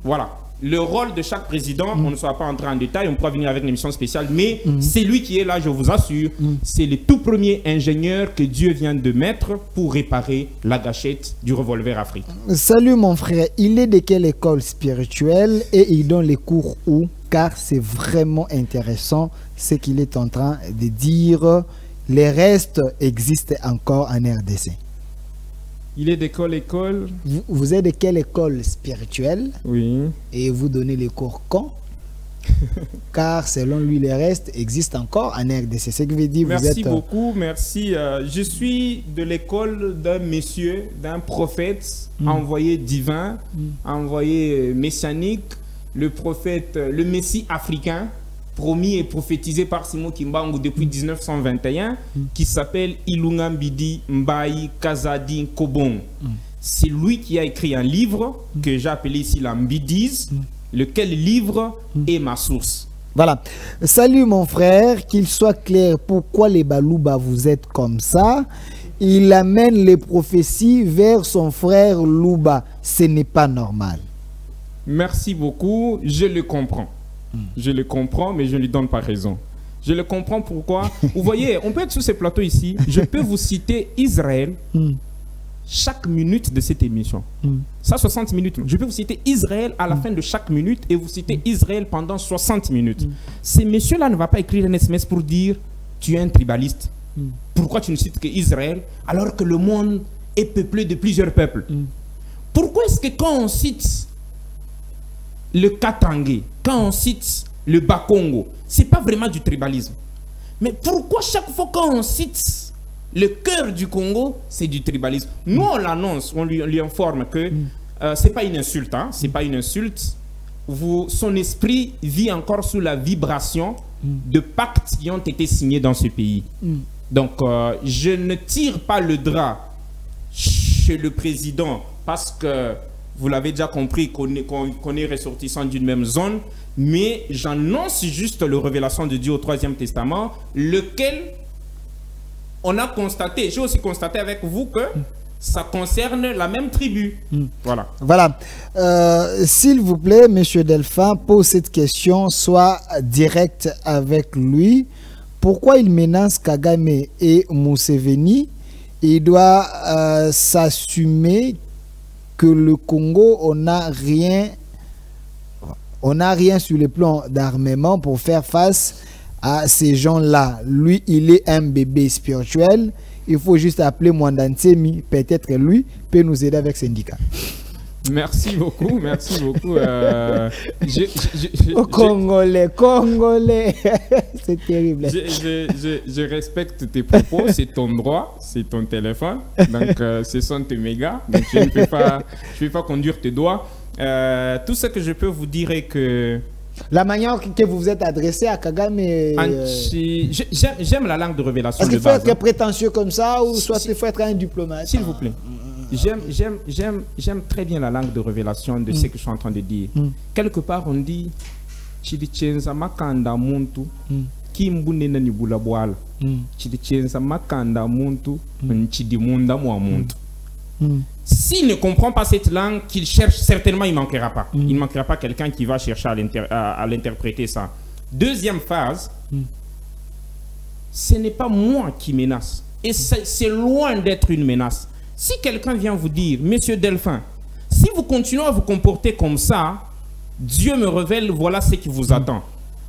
Voilà. Le rôle de chaque président, on ne sera pas entré en détail, on pourra venir avec une émission spéciale, mais c'est lui qui est là, je vous assure. C'est le tout premier ingénieur que Dieu vient de mettre pour réparer la gâchette du revolver africain. Salut mon frère, il est de quelle école spirituelle et il donne les cours où? Car c'est vraiment intéressant ce qu'il est en train de dire. Les restes existent encore en RDC. Il est d'école. Vous êtes de quelle école spirituelle? Oui. Et vous donnez les cours quand? Car selon lui, les restes existent encore en RDC. C'est ce que veut dire. Merci beaucoup, merci. Je suis de l'école d'un monsieur, d'un prophète envoyé divin, envoyé messianique, le prophète, le Messie africain, promis et prophétisé par Simon Kimbangu depuis 1921, qui s'appelle Ilunga Mbidi Mbayi Kazadi Kobong. C'est lui qui a écrit un livre que j'ai appelé ici la Mbidise, lequel livre est ma source. Voilà. Salut mon frère, qu'il soit clair pourquoi les Balouba vous êtes comme ça. Il amène les prophéties vers son frère Louba. Ce n'est pas normal. Merci beaucoup, je le comprends. Je le comprends, mais je ne lui donne pas raison. Je le comprends pourquoi. Vous voyez, on peut être sur ces plateaux ici. Je peux vous citer Israël chaque minute de cette émission. Ça, 60 minutes. Je peux vous citer Israël à la fin de chaque minute et vous citer Israël pendant 60 minutes. Ces messieurs-là ne vont pas écrire un SMS pour dire tu es un tribaliste. Pourquoi tu ne cites que Israël alors que le monde est peuplé de plusieurs peuples? Pourquoi est-ce que quand on cite le Katangé, quand on cite le Bakongo, c'est pas vraiment du tribalisme? Mais pourquoi chaque fois quand on cite le cœur du Congo, c'est du tribalisme? Nous, on l'annonce, on lui informe que c'est pas une insulte, hein, c'est pas une insulte. Son esprit vit encore sous la vibration de pactes qui ont été signés dans ce pays. Donc, je ne tire pas le drap chez le président parce que vous l'avez déjà compris qu'on est ressortissant d'une même zone, mais j'annonce juste la révélation de Dieu au Troisième Testament, lequel on a constaté, j'ai aussi constaté avec vous que ça concerne la même tribu. Voilà. Voilà. S'il vous plaît, Monsieur Delphin, pose cette question, soit direct avec lui. Pourquoi il menace Kagame et Museveni? Il doit s'assumer que le Congo, on n'a rien sur le plan d'armement pour faire face à ces gens-là. Lui, il est un bébé spirituel. Il faut juste appeler Mwandansemi. Peut-être lui peut nous aider avec syndicat. Merci beaucoup, merci beaucoup. Congolais, c'est terrible. Je respecte tes propos, c'est ton droit, c'est ton téléphone, donc ce sont tes mégas, donc je ne peux pas conduire tes doigts. Tout ce que je peux vous dire est que la manière que vous vous êtes adressé à Kagame... J'aime la langue de révélation. Est-ce qu'il faut être prétentieux comme ça ou soit il faut être un diplomate? S'il vous plaît. J'aime très bien la langue de révélation de ce que je suis en train de dire. Quelque part, on dit Chidichenza makanda muntu kimbune nani bulabwala. Chidichenza makanda muntu nchidimunda mwa muntu. S'il ne comprend pas cette langue qu'il cherche, certainement il ne manquera pas. Il ne manquera pas quelqu'un qui va chercher à l'interpréter ça. Deuxième phase, ce n'est pas moi qui menace. Et c'est loin d'être une menace. Si quelqu'un vient vous dire, Monsieur Delphin, si vous continuez à vous comporter comme ça, Dieu me révèle, voilà ce qui vous attend.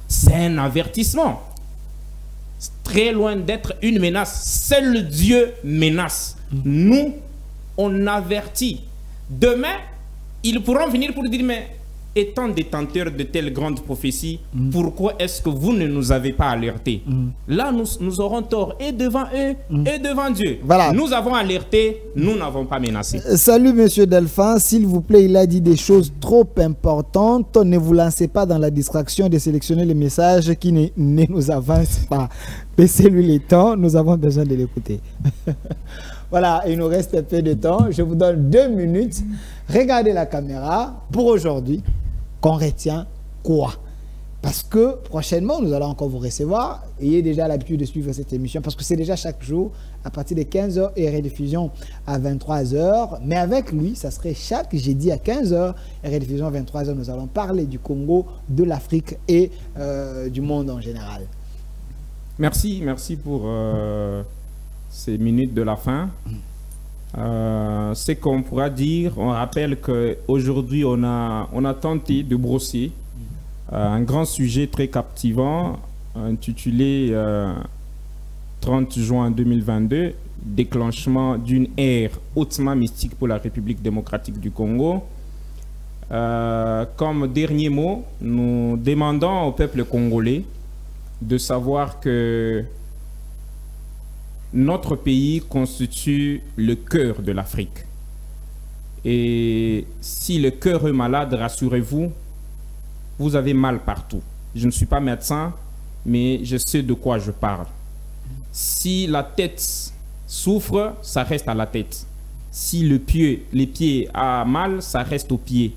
C'est un avertissement. très loin d'être une menace. Seul Dieu menace. Nous, on avertit. Demain, ils pourront venir pour dire, mais étant détenteurs de telles grandes prophéties, pourquoi est-ce que vous ne nous avez pas alertés? Là, nous aurons tort et devant eux et devant Dieu. Voilà. Nous avons alerté, nous n'avons pas menacé. Salut Monsieur Delphin, s'il vous plaît, il a dit des choses trop importantes. Ne vous lancez pas dans la distraction de sélectionner les messages qui ne nous avancent pas. Baissez-lui les temps, nous avons besoin de l'écouter. Voilà, il nous reste un peu de temps. Je vous donne 2 minutes. Regardez la caméra pour aujourd'hui. Qu'on retient quoi? Parce que prochainement, nous allons encore vous recevoir. Ayez déjà l'habitude de suivre cette émission parce que c'est déjà chaque jour à partir de 15h et rediffusion à 23h. Mais avec lui, ça serait chaque jeudi à 15h et rediffusion à 23h. Nous allons parler du Congo, de l'Afrique et du monde en général. Merci pour ces minutes de la fin. Ce qu'on pourra dire, on rappelle qu'aujourd'hui, on a tenté de brosser un grand sujet très captivant intitulé 30 juin 2022, déclenchement d'une ère hautement mystique pour la République démocratique du Congo. Comme dernier mot, nous demandons au peuple congolais de savoir que notre pays constitue le cœur de l'Afrique. Et si le cœur est malade, rassurez-vous, vous avez mal partout. Je ne suis pas médecin, mais je sais de quoi je parle. Si la tête souffre, ça reste à la tête. Si les pieds ont mal, ça reste aux pieds.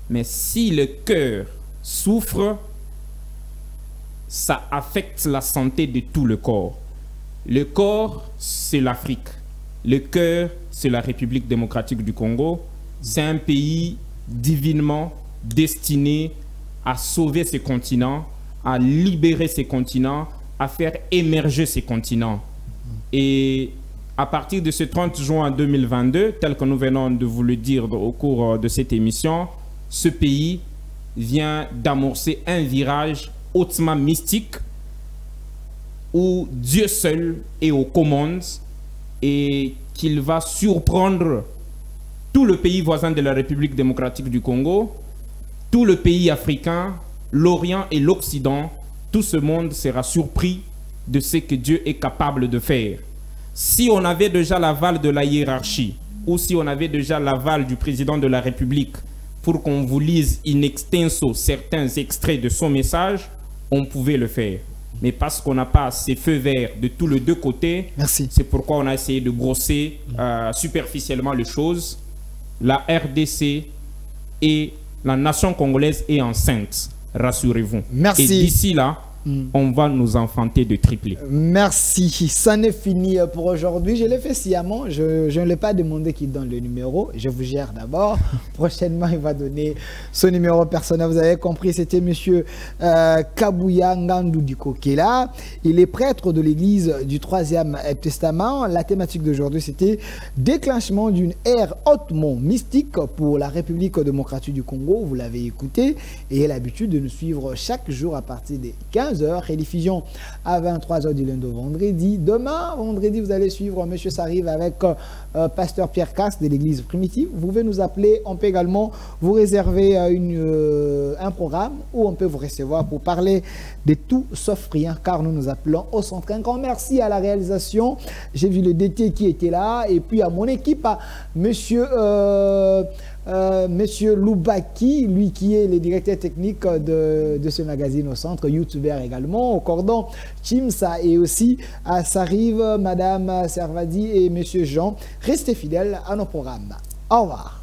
Mais si le cœur souffre, ça affecte la santé de tout le corps. Le corps, c'est l'Afrique. Le cœur, c'est la République démocratique du Congo. C'est un pays divinement destiné à sauver ces continents, à libérer ces continents, à faire émerger ces continents. Et à partir de ce 30 juin 2022, tel que nous venons de vous le dire au cours de cette émission, ce pays vient d'amorcer un virage hautement mystique où Dieu seul est aux commandes et qu'il va surprendre tout le pays voisin de la République démocratique du Congo, tout le pays africain, l'Orient et l'Occident. Tout ce monde sera surpris de ce que Dieu est capable de faire. Si on avait déjà l'aval de la hiérarchie ou si on avait déjà l'aval du président de la République pour qu'on vous lise in extenso certains extraits de son message, on pouvait le faire. Mais parce qu'on n'a pas ces feux verts de tous les deux côtés, c'est pourquoi on a essayé de brosser superficiellement les choses. La RDC et la nation congolaise est enceinte, rassurez-vous. Merci. Et d'ici là, on va nous enfanter de triplés. Merci. Ça n'est fini pour aujourd'hui. Je l'ai fait sciemment. Je ne l'ai pas demandé qu'il donne le numéro. Je vous gère d'abord. Prochainement, il va donner son numéro personnel. Vous avez compris, c'était M. Kabuya Ngandou Diko qui est là. Il est prêtre de l'église du 3e Testament. La thématique d'aujourd'hui, c'était déclenchement d'une ère hautement mystique pour la République démocratique du Congo. Vous l'avez écouté. Et il a l'habitude de nous suivre chaque jour à partir des 15h, rediffusion à 23h du lundi au vendredi. Demain, vendredi, vous allez suivre M. Sarive avec Pasteur Pierre Casse de l'église primitive. Vous pouvez nous appeler. On peut également vous réserver un programme où on peut vous recevoir pour parler de tout sauf rien, car nous nous appelons au centre. Un grand merci à la réalisation. J'ai vu le DT qui était là et puis à mon équipe, à Monsieur Loubaki, lui qui est le directeur technique de ce magazine au centre, youtubeur également, au cordon Chimsa et aussi à Sarive, Madame Servadi et Monsieur Jean. Restez fidèles à nos programmes. Au revoir.